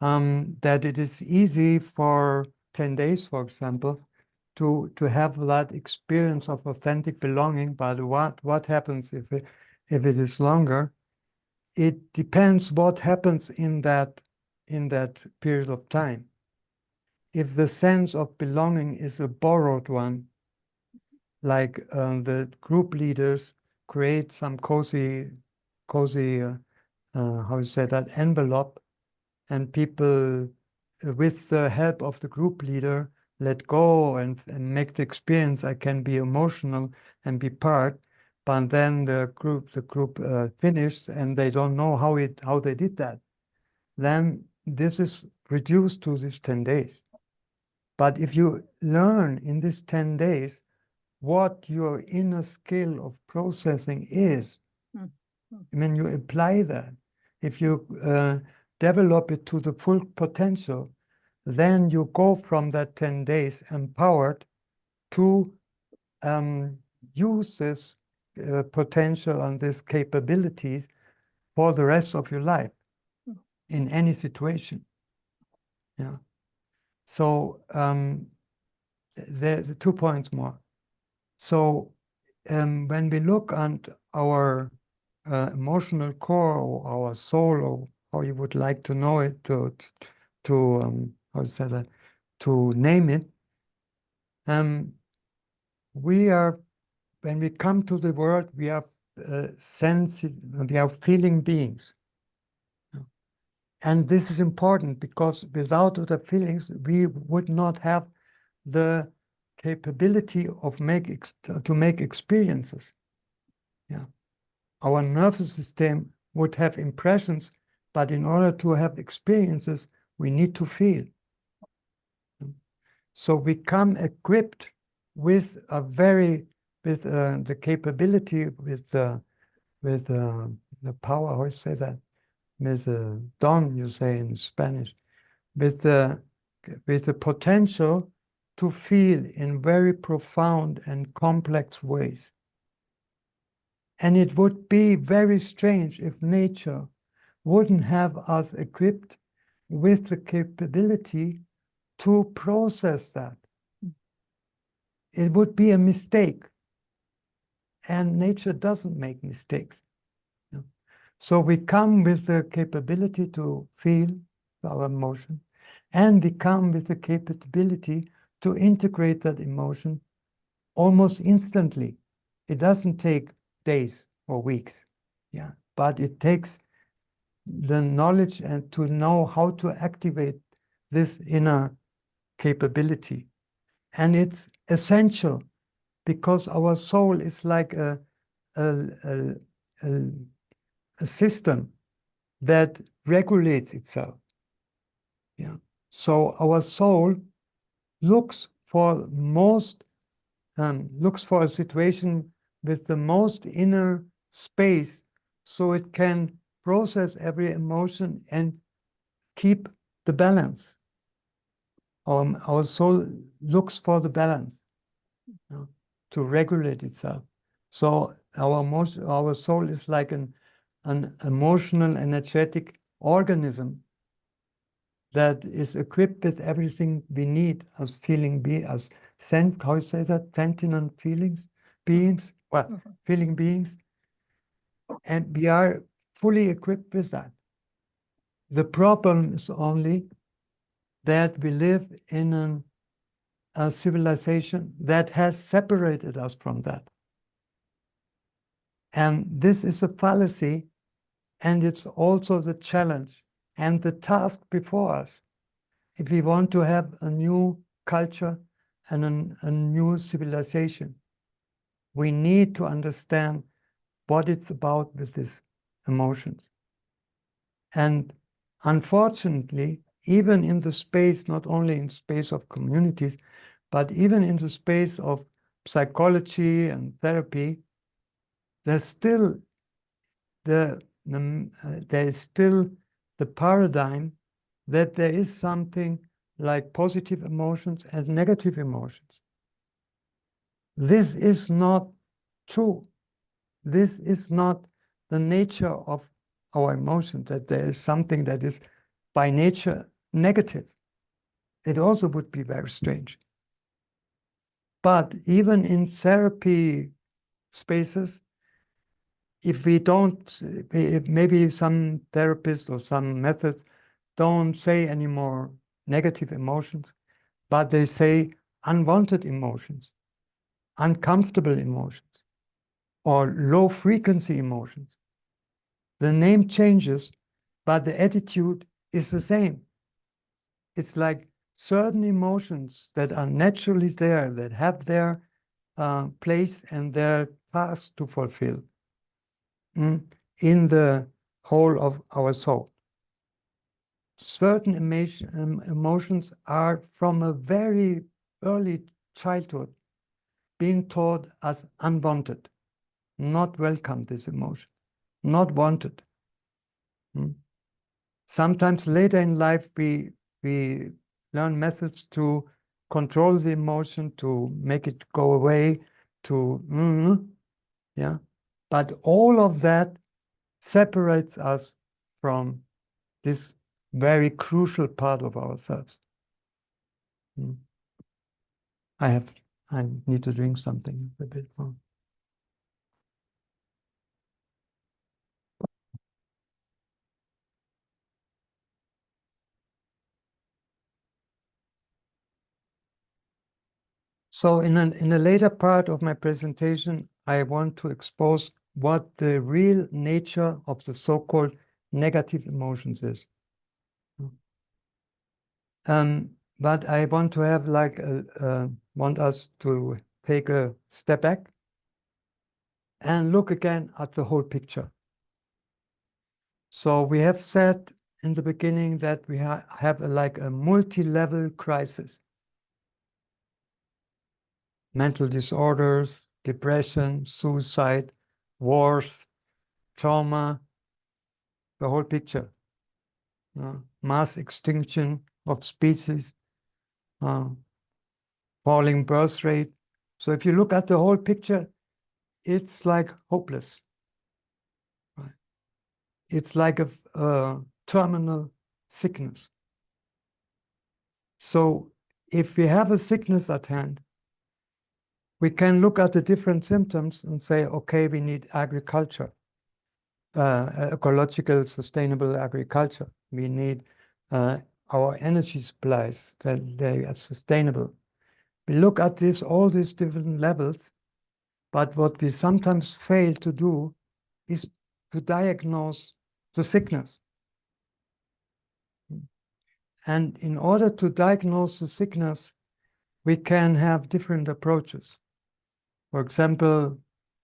that it is easy for 10 days, for example, to have that experience of authentic belonging. But what happens if it is longer? It depends what happens in that period of time. If the sense of belonging is a borrowed one, like the group leaders create some cozy how you say that, envelope, and people, with the help of the group leader, let go and make the experience. I can be emotional and be part, but then the group finished and they don't know how they did that. Then this is reduced to these 10 days. But if you learn in these 10 days what your inner skill of processing is, when you apply that, if you develop it to the full potential, then you go from that 10 days empowered to use this potential and these capabilities for the rest of your life in any situation. Yeah. So the 2 points more. So when we look at our emotional core or our soul, or how you would like to know it, to how to say that, to name it, we are, when we come to the world, we are we are feeling beings. And this is important because without the feelings, we would not have the capability of to make experiences. Yeah. Our nervous system would have impressions, but in order to have experiences, we need to feel. So we come equipped with the capability, with the power, how you say that? With the don, you say in Spanish, with the potential to feel in very profound and complex ways. And it would be very strange if nature wouldn't have us equipped with the capability to process that. It would be a mistake. And nature doesn't make mistakes. So we come with the capability to feel our emotion, and we come with the capability to integrate that emotion almost instantly. It doesn't take days or weeks, yeah, but it takes the knowledge and to know how to activate this inner capability. And it's essential because our soul is like a system that regulates itself. Yeah. So our soul looks for a situation with the most inner space, so it can process every emotion and keep the balance. Our soul looks for the balance, you know, to regulate itself. So our soul is like an emotional, energetic organism that is equipped with everything we need as how you say that, sentient beings, well, feeling beings, and we are fully equipped with that. The problem is only that we live in a civilization that has separated us from that. And this is a fallacy, and it's also the challenge and the task before us. If we want to have a new culture and a new civilization, we need to understand what it's about with these emotions. And unfortunately, even in the space, not only in space of communities, but even in the space of psychology and therapy, there's still there is still the paradigm that there is something like positive emotions and negative emotions. This is not true. This is not the nature of our emotions, that there is something that is by nature negative. It also would be very strange. But even in therapy spaces, if we don't, maybe some therapists or some methods don't say anymore negative emotions, but they say unwanted emotions, uncomfortable emotions, or low frequency emotions. The name changes, but the attitude is the same. It's like certain emotions that are naturally there, that have their place and their task to fulfill in the whole of our soul. Certain emotions are from a very early childhood being taught as unwanted, not welcome, this emotion, not wanted. Sometimes later in life, we learn methods to control the emotion, to make it go away, yeah. But all of that separates us from this very crucial part of ourselves. I need to drink something a bit more. So in a later part of my presentation, I want to expose what the real nature of the so-called negative emotions is. But I want to have want us to take a step back and look again at the whole picture. So we have said in the beginning that we have a multi-level crisis. Mental disorders, depression, suicide, wars, trauma, the whole picture. Mass extinction of species, falling birth rate. So if you look at the whole picture, it's like hopeless. Right? It's like a terminal sickness. So if we have a sickness at hand, we can look at the different symptoms and say, okay, we need agriculture. ecological sustainable agriculture. We need our energy supplies that they are sustainable. We look at this, all these different levels, but what we sometimes fail to do is to diagnose the sickness. And in order to diagnose the sickness, we can have different approaches. For example,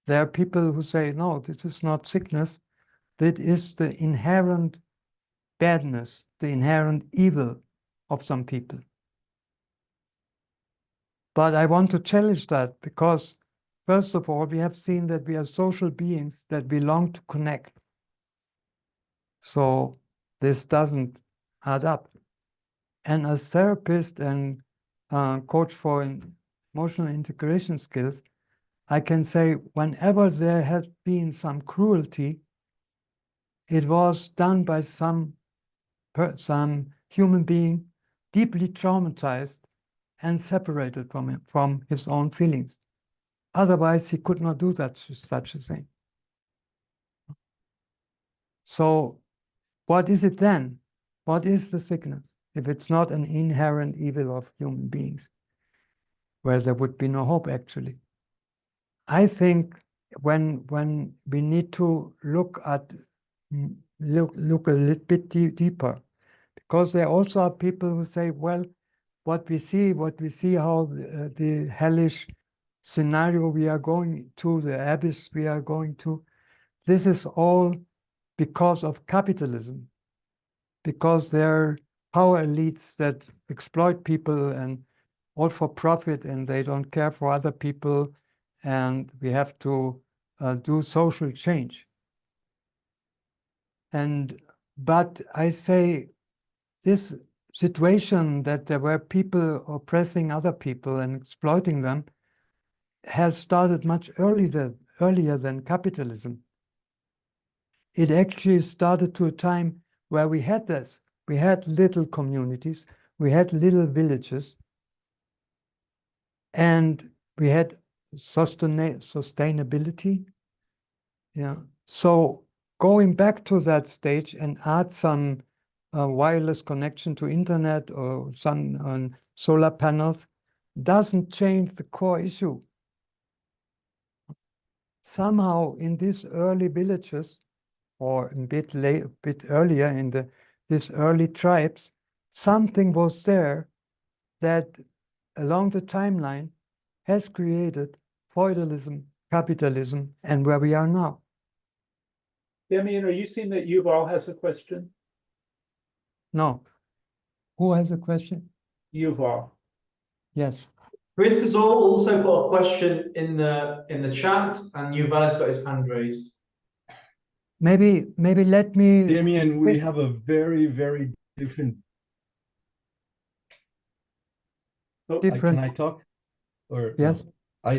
there are people who say, no, this is not sickness. That is the inherent badness, the inherent evil of some people. But I want to challenge that because, first of all, we have seen that we are social beings that belong to connect. So this doesn't add up. And as therapist and coach for emotional integration skills, I can say whenever there has been some cruelty, it was done by some human being deeply traumatized and separated from his own feelings. Otherwise, he could not do such a thing. So what is it then? What is the sickness if it's not an inherent evil of human beings, where there would be no hope, actually? I think when we need to look a little bit deeper, because there also are people who say, well, what we see how the hellish scenario we are going to, the abyss we are going to, this is all because of capitalism, because there are power elites that exploit people and all for profit, and they don't care for other people, and we have to do social change. But I say this situation that there were people oppressing other people and exploiting them has started much earlier than capitalism. It actually started to a time where we had this. We had little communities, we had little villages, and we had sustainability. Yeah. So going back to that stage and add some wireless connection to internet or some solar panels doesn't change the core issue. Somehow in these early villages, or a bit earlier in these early tribes, something was there that along the timeline has created feudalism, capitalism, and where we are now. Demian, are you seeing that Yuval has a question? No. Who has a question? Yuval. Yes. Chris has also got a question in the chat, and Yuval has got his hand raised. Maybe let me. Demian, we have a very, very different. Oh, different. Can I talk? Or yes. No?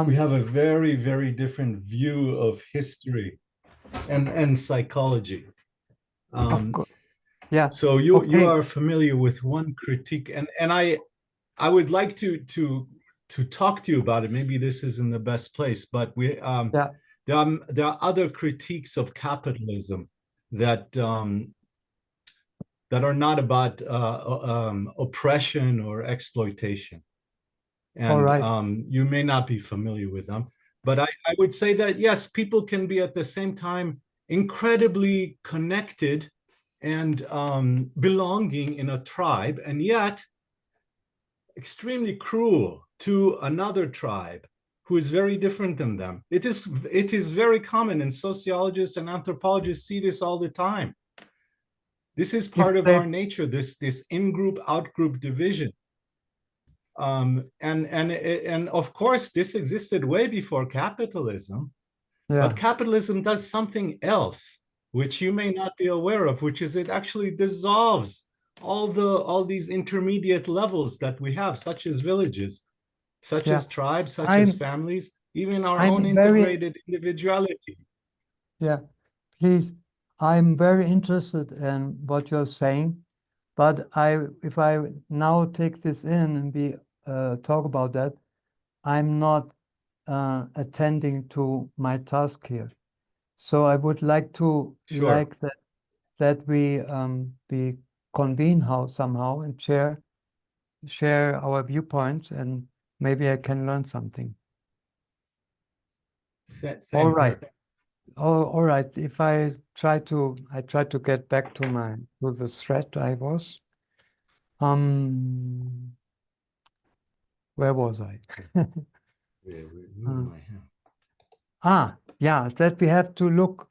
We have a very, very different view of history and psychology. Of course. Yeah. So you okay. are familiar with one critique, and I would like to talk to you about it. Maybe this isn't the best place, but we yeah. there are other critiques of capitalism that that are not about oppression or exploitation. And all right. You may not be familiar with them, but I would say that yes, people can be at the same time incredibly connected and belonging in a tribe, and yet extremely cruel to another tribe who is very different than them. It is very common, and sociologists and anthropologists see this all the time. This is part of our nature, this in-group, out-group division. And of course, this existed way before capitalism, yeah. but capitalism does something else, which you may not be aware of, which is it actually dissolves all these intermediate levels that we have, such as villages, such as tribes, such as families, even our own integrated individuality. Yeah, please, I'm very interested in what you're saying, but if I now take this in and talk about that, I'm not attending to my task here. So I would like to Sure. that we convene somehow and share our viewpoints, and maybe I can learn something. Same All here. right. Oh, all right. If I try to get back to the thread I was. Where was I? Yeah, that we have to look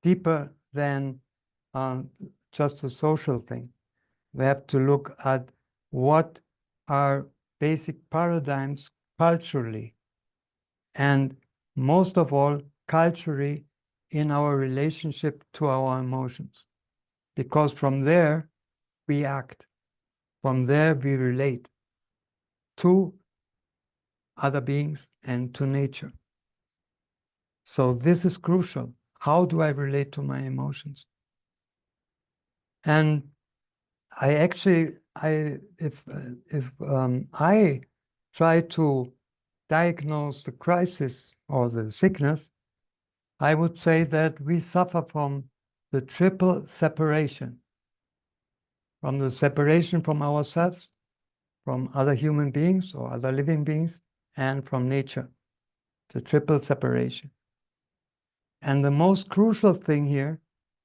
deeper than just a social thing. We have to look at what are basic paradigms culturally, and most of all, culturally in our relationship to our emotions. Because from there, we act. From there, we relate to other beings and to nature. So this is crucial. How do I relate to my emotions? And if I try to diagnose the crisis or the sickness, I would say that we suffer from the triple separation. From the separation from ourselves, from other human beings or other living beings, and from nature. The triple separation. And the most crucial thing here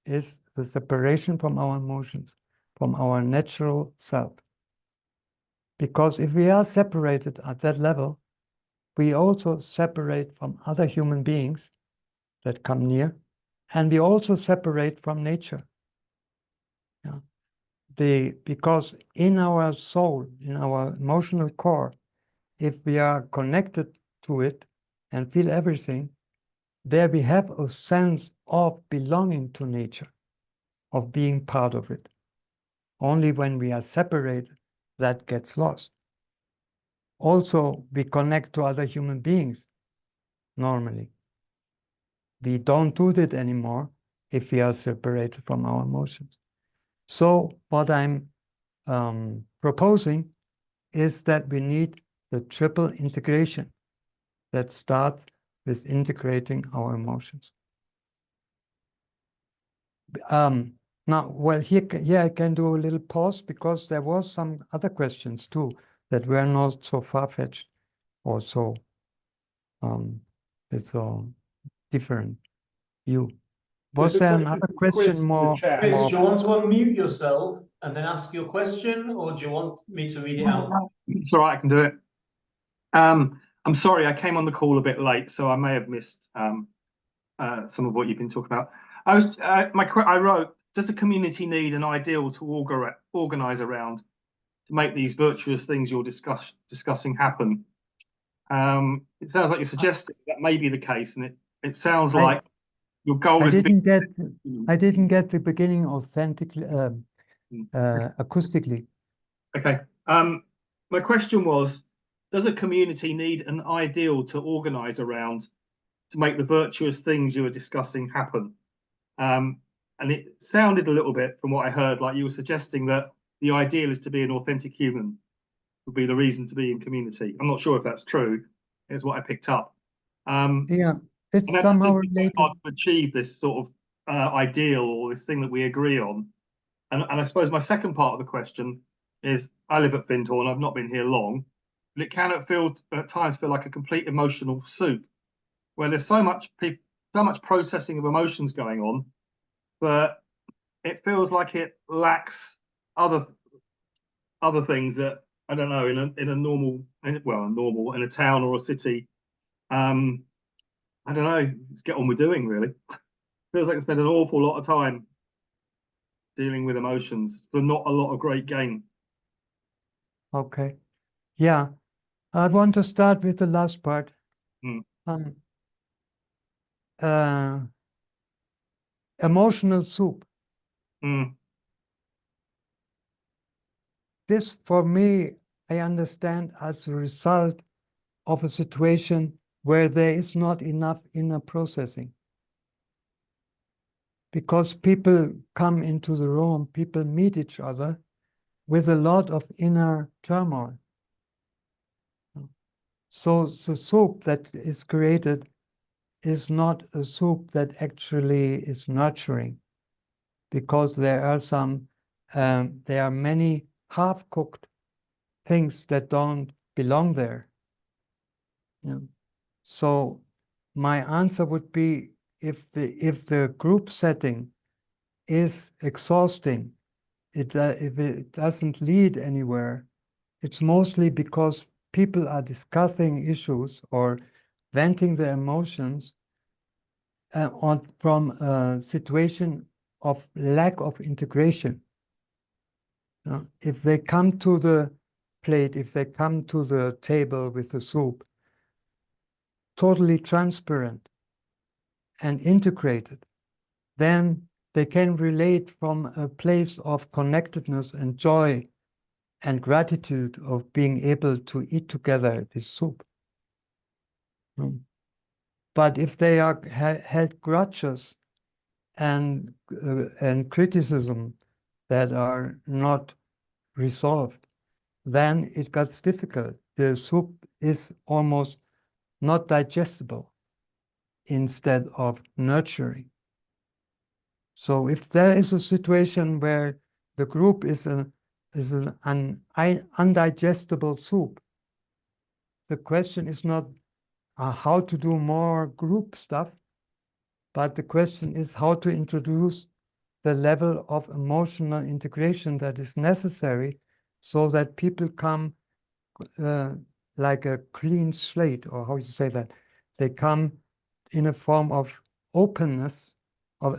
is the separation from our emotions, from our natural self. Because if we are separated at that level, we also separate from other human beings that come near, and we also separate from nature. Yeah. Because in our soul, in our emotional core, if we are connected to it and feel everything, there we have a sense of belonging to nature, of being part of it. Only when we are separated, that gets lost. Also, we connect to other human beings normally. We don't do that anymore if we are separated from our emotions. So what I'm proposing is that we need the triple integration that starts with integrating our emotions. Now, well, here I can do a little pause because there was some other questions too that were not so far-fetched or so it's so different view. Was There's a there another from Chris question in the more? chat. Chris, do you want to unmute yourself and then ask your question, or do you want me to read it out? It's all right, I can do it. I'm sorry, I came on the call a bit late, so I may have missed some of what you've been talking about. I wrote, does a community need an ideal to organize around to make these virtuous things you're discussing happen? It sounds like you're suggesting that may be the case, and it sounds like your goal is to be. I didn't get the beginning authentically, acoustically. Okay. My question was, does a community need an ideal to organize around to make the virtuous things you were discussing happen? And it sounded a little bit from what I heard like you were suggesting that the ideal is to be an authentic human would be the reason to be in community. I'm not sure if that's true, is what I picked up. Yeah, it's and somehow it's related. hard to achieve this sort of ideal or this thing that we agree on. And I suppose my second part of the question is, I live at Findhorn, I've not been here long, but it can at times feel like a complete emotional soup, where there's so much processing of emotions going on, but it feels like it lacks other things that, I don't know, in a town or a city. I don't know, just get on with doing, really. Feels like I spend an awful lot of time dealing with emotions for not a lot of great gain. Okay. Yeah. I want to start with the last part. Emotional soup. This, for me, I understand as a result of a situation where there is not enough inner processing. Because people come into the room, people meet each other with a lot of inner turmoil. So the soup that is created is not a soup that actually is nurturing, because there are many half-cooked things that don't belong there. Yeah. So my answer would be, if the group setting is exhausting, if it doesn't lead anywhere, it's mostly because people are discussing issues or venting their emotions from a situation of lack of integration. If they come to the plate, if they come to the table with the soup, totally transparent and integrated, then they can relate from a place of connectedness and joy and gratitude of being able to eat together this soup. But if they are held grudges and criticism that are not resolved, then it gets difficult. The soup is almost not digestible instead of nurturing. So if there is a situation where the group is an undigestible soup, the question is not how to do more group stuff, but the question is how to introduce the level of emotional integration that is necessary so that people come like a clean slate, or how you say that. They come in a form of openness,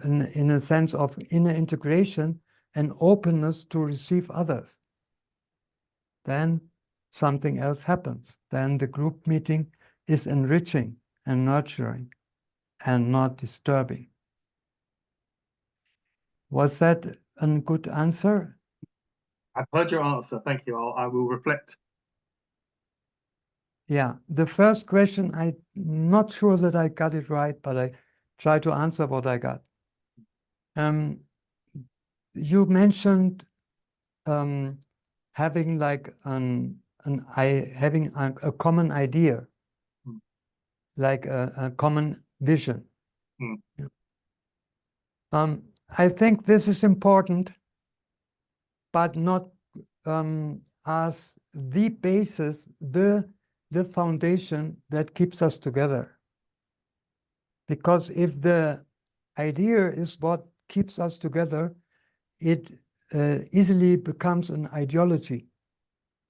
in a sense of inner integration and openness to receive others. Then something else happens. Then the group meeting is enriching and nurturing and not disturbing. Was that a good answer? I've heard your answer. Thank you. I will reflect. Yeah, the first question, I'm not sure that I got it right, but I try to answer what I got. You mentioned having like having a common idea, like a common vision. I think this is important, but not as the basis, the foundation that keeps us together. Because if the idea is what keeps us together, it easily becomes an ideology,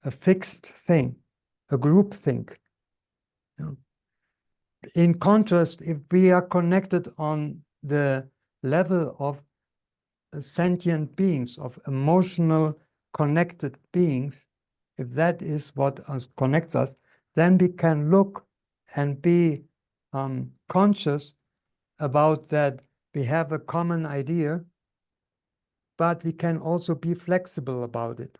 a fixed thing, a group think. In contrast, if we are connected on the level of sentient beings, of emotional connected beings, if that is what connects us, then we can look and be conscious about that we have a common idea, but we can also be flexible about it.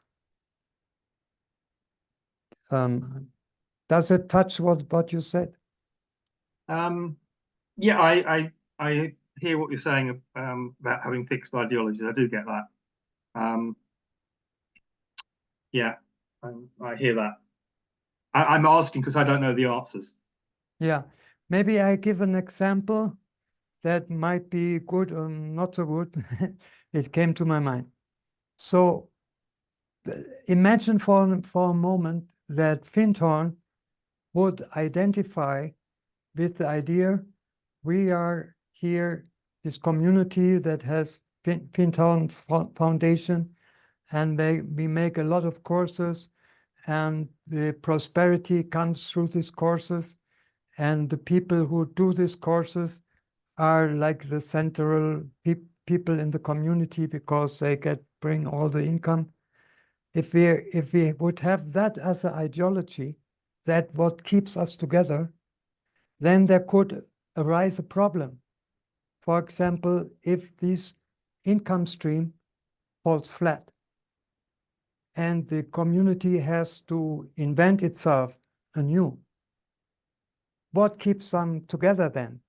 Does it touch what you said? Yeah, I hear what you're saying about having fixed ideologies. I do get that. Yeah, I hear that. I'm asking because I don't know the answers. Yeah, maybe I give an example that might be good or not so good. It came to my mind. So imagine for a moment that Findhorn would identify with the idea, we are here, this community that has Findhorn Foundation, and we make a lot of courses, and the prosperity comes through these courses, and the people who do these courses are like the central people in the community because they bring all the income. If we would have that as an ideology, that what keeps us together, then there could arise a problem. For example, if this income stream falls flat and the community has to invent itself anew, what keeps them together then?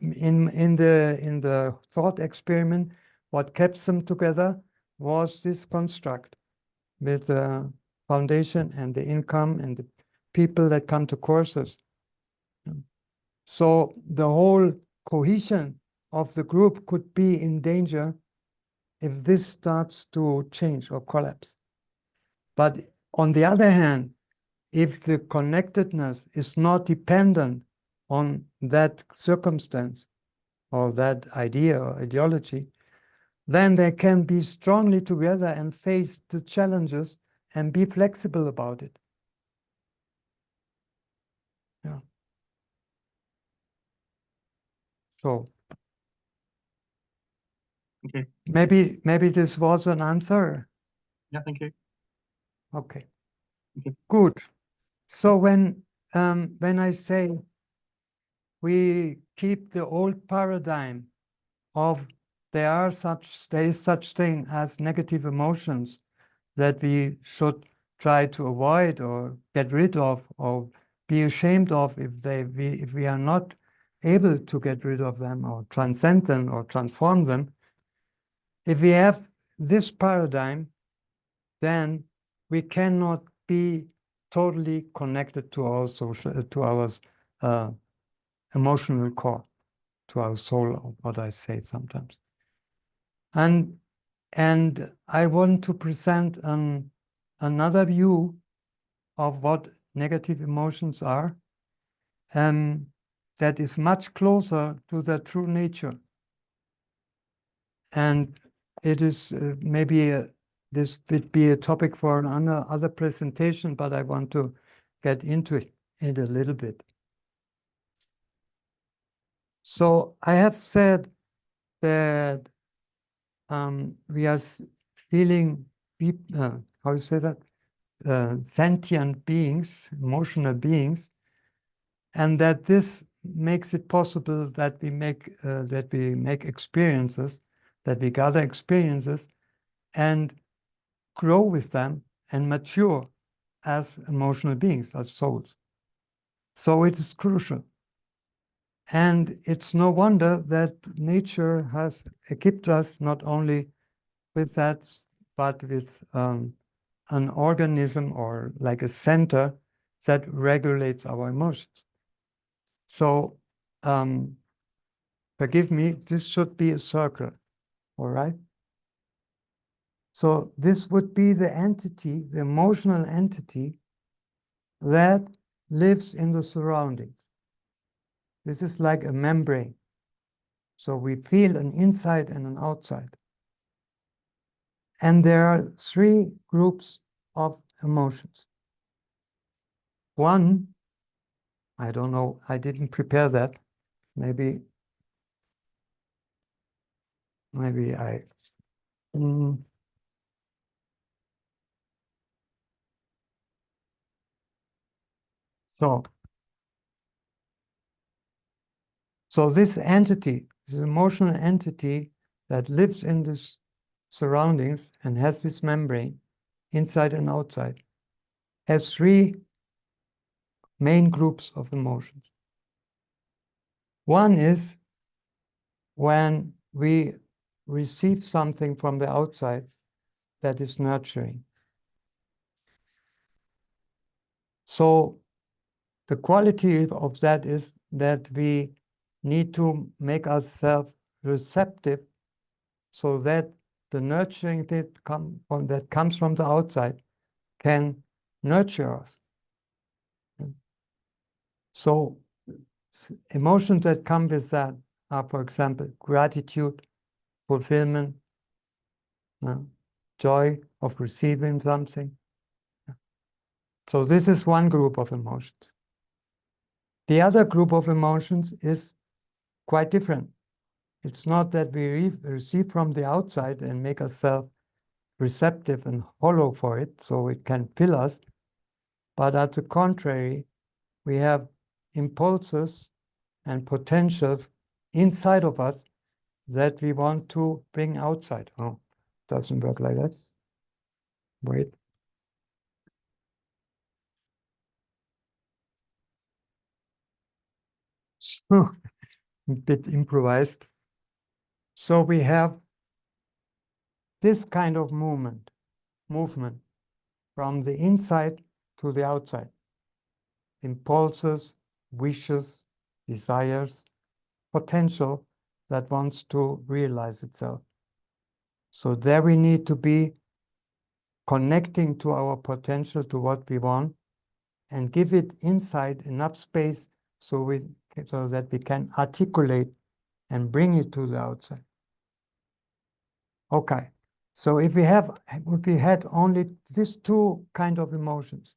In the thought experiment, what kept them together was this construct with the foundation and the income and the people that come to courses. So the whole cohesion of the group could be in danger if this starts to change or collapse. But on the other hand, if the connectedness is not dependent on that circumstance or that idea or ideology, then they can be strongly together and face the challenges and be flexible about it. Yeah. So Okay. maybe this was an answer. Yeah, thank you. Okay. Okay. Good. So when I say we keep the old paradigm of there is such thing as negative emotions that we should try to avoid or get rid of or be ashamed of if we are not able to get rid of them or transcend them or transform them. If we have this paradigm, then we cannot be totally connected to our emotional core, to our soul, what I say sometimes. And I want to present another view of what negative emotions are, that is much closer to their true nature. And it is maybe this would be a topic for another presentation, but I want to get into it a little bit. So I have said that we are feeling, how you say that? Sentient beings, emotional beings, and that this makes it possible that we make experiences, that we gather experiences and grow with them and mature as emotional beings, as souls. So it is crucial. And it's no wonder that nature has equipped us not only with that, but with an organism or like a center that regulates our emotions. So forgive me, this should be a circle, all right? So this would be the entity, the emotional entity that lives in the surroundings. This is like a membrane. So we feel an inside and an outside. And there are three groups of emotions. One, I don't know, I didn't prepare that. Maybe I... So this entity, this emotional entity that lives in this surroundings and has this membrane, inside and outside, has three main groups of emotions. One is when we receive something from the outside that is nurturing. So the quality of that is that we need to make ourselves receptive so that the nurturing that comes from the outside can nurture us. So emotions that come with that are, for example, gratitude, fulfillment, joy of receiving something. So this is one group of emotions. The other group of emotions is quite different. It's not that we receive from the outside and make ourselves receptive and hollow for it so it can fill us, but at the contrary, we have impulses and potential inside of us that we want to bring outside. Oh, doesn't work like that. Wait. So, a bit improvised. So we have this kind of movement from the inside to the outside. impulses, wishes, desires, potential that wants to realize itself. So there we need to be connecting to our potential, to what we want, and give it inside enough space so that we can articulate and bring it to the outside. Okay, so if we had only these two kind of emotions,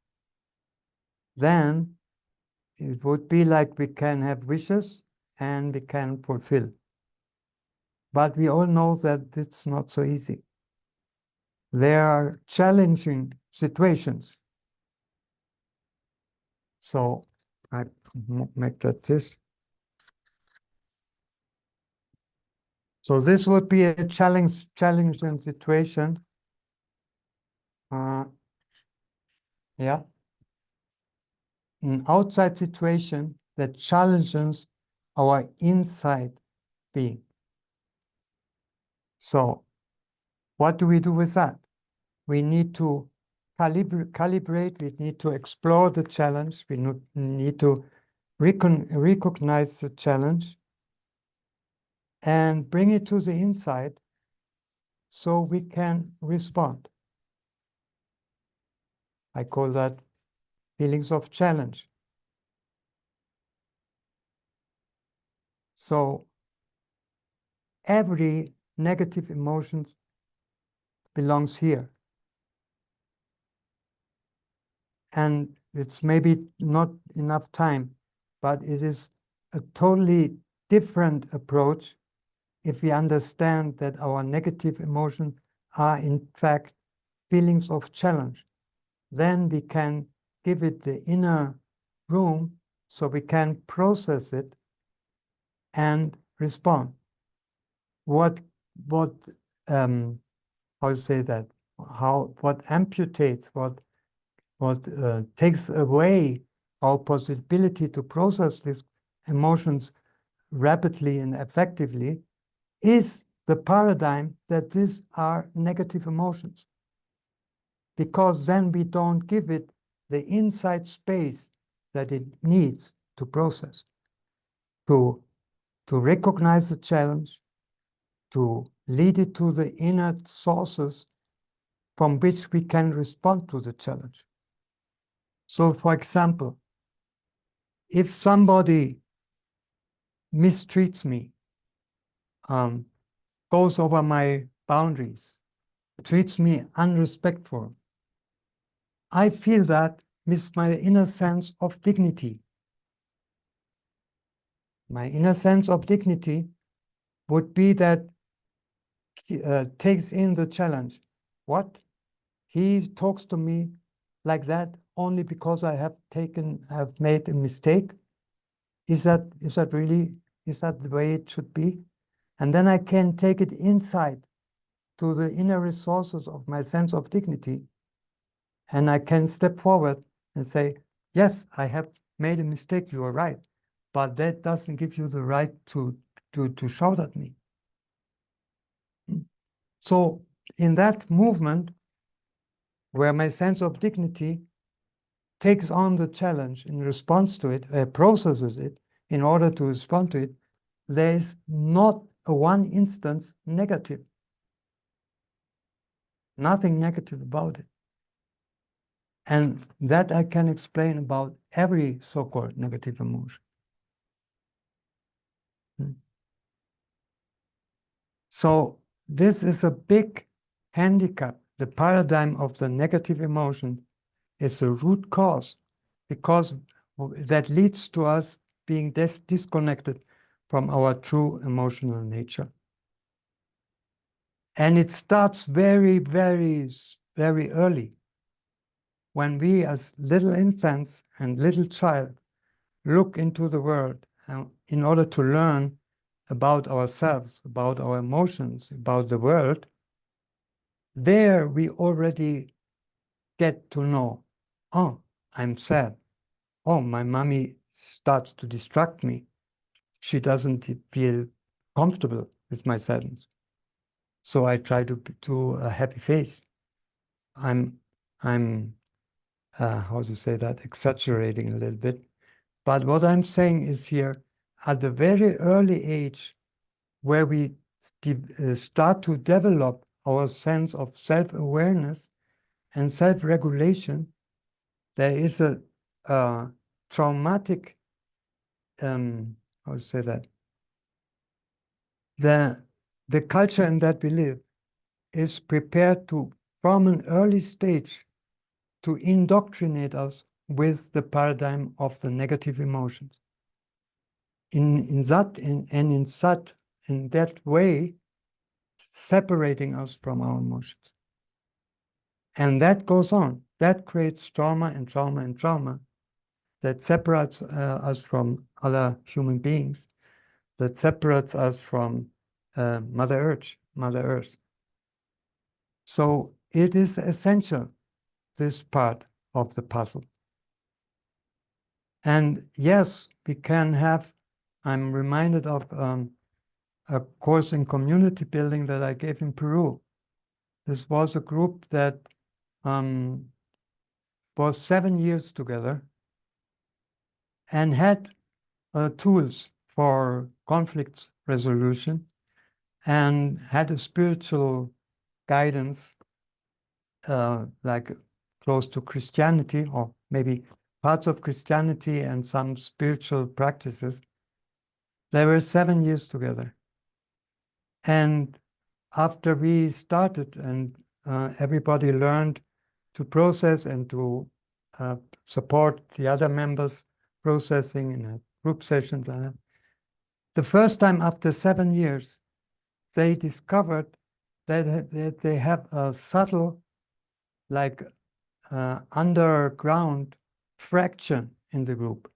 then it would be like we can have wishes and we can fulfill. But we all know that it's not so easy. There are challenging situations. So I make that this. So this would be a challenging situation. Yeah. An outside situation that challenges our inside being. So what do we do with that? We need to calibrate, we need to explore the challenge, we need to recognize the challenge and bring it to the inside so we can respond. I call that feelings of challenge. So every negative emotion belongs here. And it's maybe not enough time, but it is a totally different approach if we understand that our negative emotions are in fact feelings of challenge. Then we can give it the inner room so we can process it and respond. What how to say that? What amputates, what takes away our possibility to process these emotions rapidly and effectively is the paradigm that these are negative emotions. Because then we don't give it the inside space that it needs to process, to recognize the challenge, to lead it to the inner sources from which we can respond to the challenge. So, for example, if somebody mistreats me, goes over my boundaries, treats me unrespectful, I feel that with my inner sense of dignity. My inner sense of dignity would be that takes in the challenge. What? He talks to me like that only because I have made a mistake? Is that the way it should be? And then I can take it inside to the inner resources of my sense of dignity. And I can step forward and say, yes, I have made a mistake, you are right. But that doesn't give you the right to shout at me. So in that movement, where my sense of dignity takes on the challenge in response to it, processes it in order to respond to it, there is not a one instance negative. Nothing negative about it. And that I can explain about every so-called negative emotion. So this is a big handicap. The paradigm of the negative emotion is the root cause, because that leads to us being disconnected from our true emotional nature. And it starts very, very, very early. When we as little infants and little child look into the world in order to learn about ourselves, about our emotions, about the world, there we already get to know, oh, I'm sad. Oh, my mommy starts to distract me. She doesn't feel comfortable with my sadness. So I try to do a happy face. I'm how to say that, exaggerating a little bit. But what I'm saying is here, at the very early age, where we start to develop our sense of self-awareness and self-regulation, there is a traumatic, how to say that, the culture in that we live is prepared to, from an early stage, to indoctrinate us with the paradigm of the negative emotions. In that way, separating us from our emotions. And that goes on. That creates trauma and trauma and trauma that separates us from other human beings, that separates us from Mother Earth. So it is essential, this part of the puzzle. And yes, we can have, I'm reminded of a course in community building that I gave in Peru. This was a group that was 7 years together and had tools for conflict resolution and had a spiritual guidance like close to Christianity, or maybe parts of Christianity and some spiritual practices. They were 7 years together. And after we started and everybody learned to process and to support the other members processing in a group sessions, the first time after 7 years, they discovered that they have a subtle, like underground fraction in the group.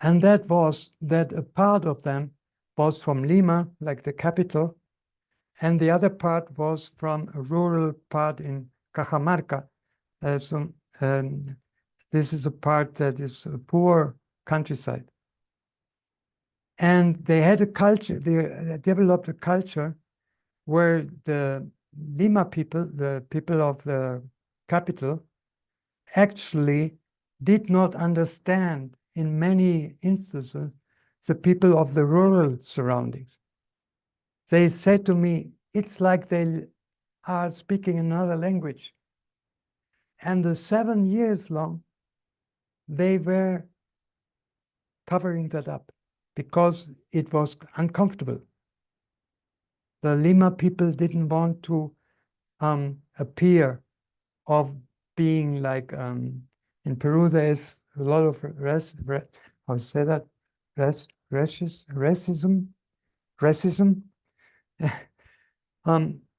And that was that a part of them was from Lima, like the capital, and the other part was from a rural part in Cajamarca. This is a part that is a poor countryside. And they had a culture, they developed a culture where the Lima people, the people of the capital, actually did not understand in many instances the people of the rural surroundings. They said to me, it's like they are speaking another language. And the 7 years long, they were covering that up because it was uncomfortable. The Lima people didn't want to appear of being like, in Peru, there is a lot of how to say that? Racism.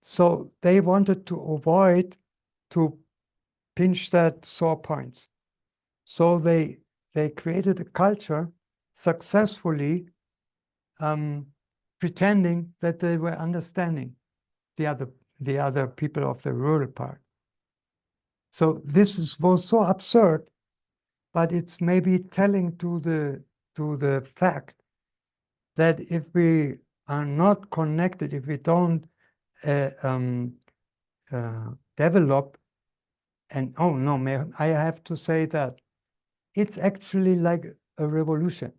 So they wanted to avoid to pinch that sore points. So they created a culture successfully pretending that they were understanding the other people of the rural part. So this was so absurd, but it's maybe telling to the fact that if we are not connected, if we don't develop, and oh no, I have to say that it's actually like a revolution,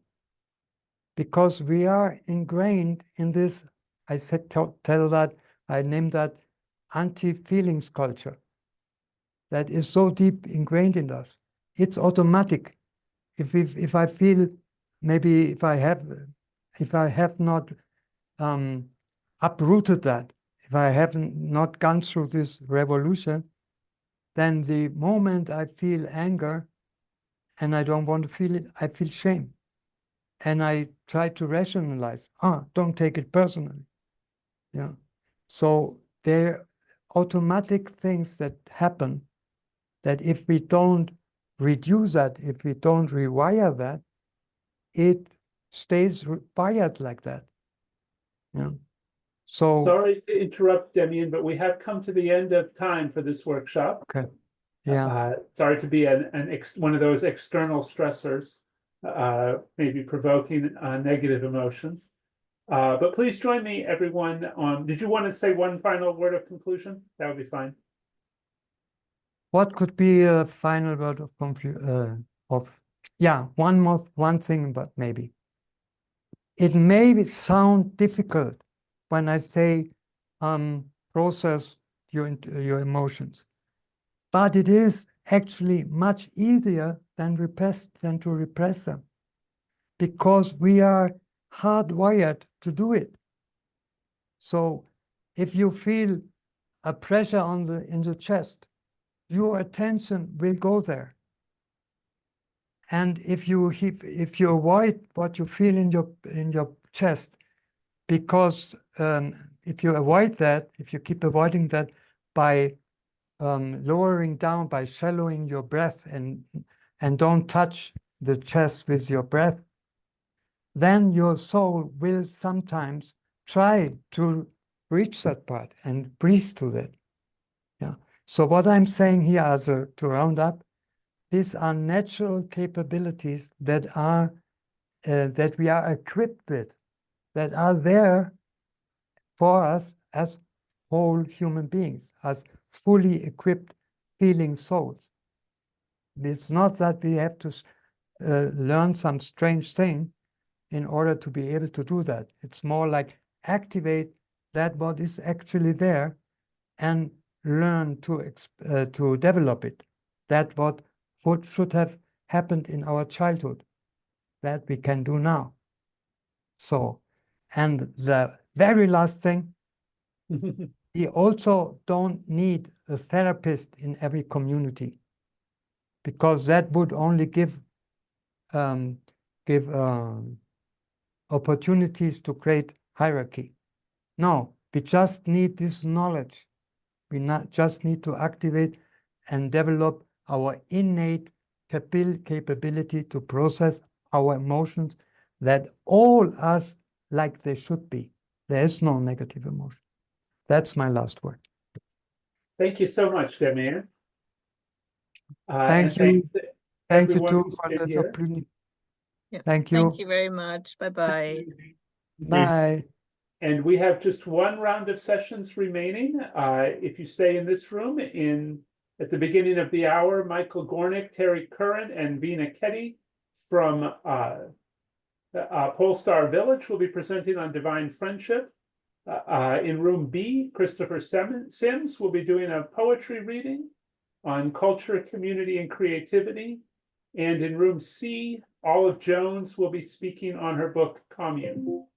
because we are ingrained in this. I said I named that anti-feelings culture. That is so deep ingrained in us. It's automatic. If I feel, maybe if I have not uprooted that, if I have not gone through this revolution, then the moment I feel anger and I don't want to feel it, I feel shame. And I try to rationalize, don't take it personally. Yeah. So there are automatic things that happen that if we don't reduce that, if we don't rewire that, it stays wired like that. Yeah. So sorry to interrupt, Demian, but we have come to the end of time for this workshop. okay. Yeah. Sorry to be one of those external stressors, maybe provoking negative emotions. But please join me, everyone. Did you want to say one final word of conclusion? That would be fine. what could be a final word of yeah, one thing, but maybe. It may sound difficult when I say process your emotions, but it is actually much easier than to repress them, because we are hardwired to do it. So if you feel a pressure in the chest, your attention will go there. And if you avoid what you feel in your chest, because if you avoid that, if you keep avoiding that by lowering down, by shallowing your breath and don't touch the chest with your breath, then your soul will sometimes try to reach that part and breathe to that. Yeah. So what I'm saying here, to round up, these are natural capabilities that we are equipped with, that are there for us as whole human beings, as fully equipped feeling souls. It's not that we have to learn some strange thing in order to be able to do that. It's more like activate that what is actually there and learn to develop it. That what should have happened in our childhood, that we can do now. So, and the very last thing, we also don't need a therapist in every community, because that would only give opportunities to create hierarchy. No, we just need this knowledge. We just need to activate and develop our innate capability to process our emotions, that all are like they should be. There is no negative emotion. That's my last word. Thank you so much, Demian. Thank and you. thanks to Thank you everyone too who's for been the here. opportunity. Yeah. Thank you. Thank you very much. Bye-bye. Bye. And we have just one round of sessions remaining. If you stay in this room, at the beginning of the hour, Michael Gornick, Terry Curran, and Vina Ketty from Polestar Village will be presenting on divine friendship. In room B, Christopher Sims will be doing a poetry reading on culture, community, and creativity. And in room C, Olive Jones will be speaking on her book, Commune.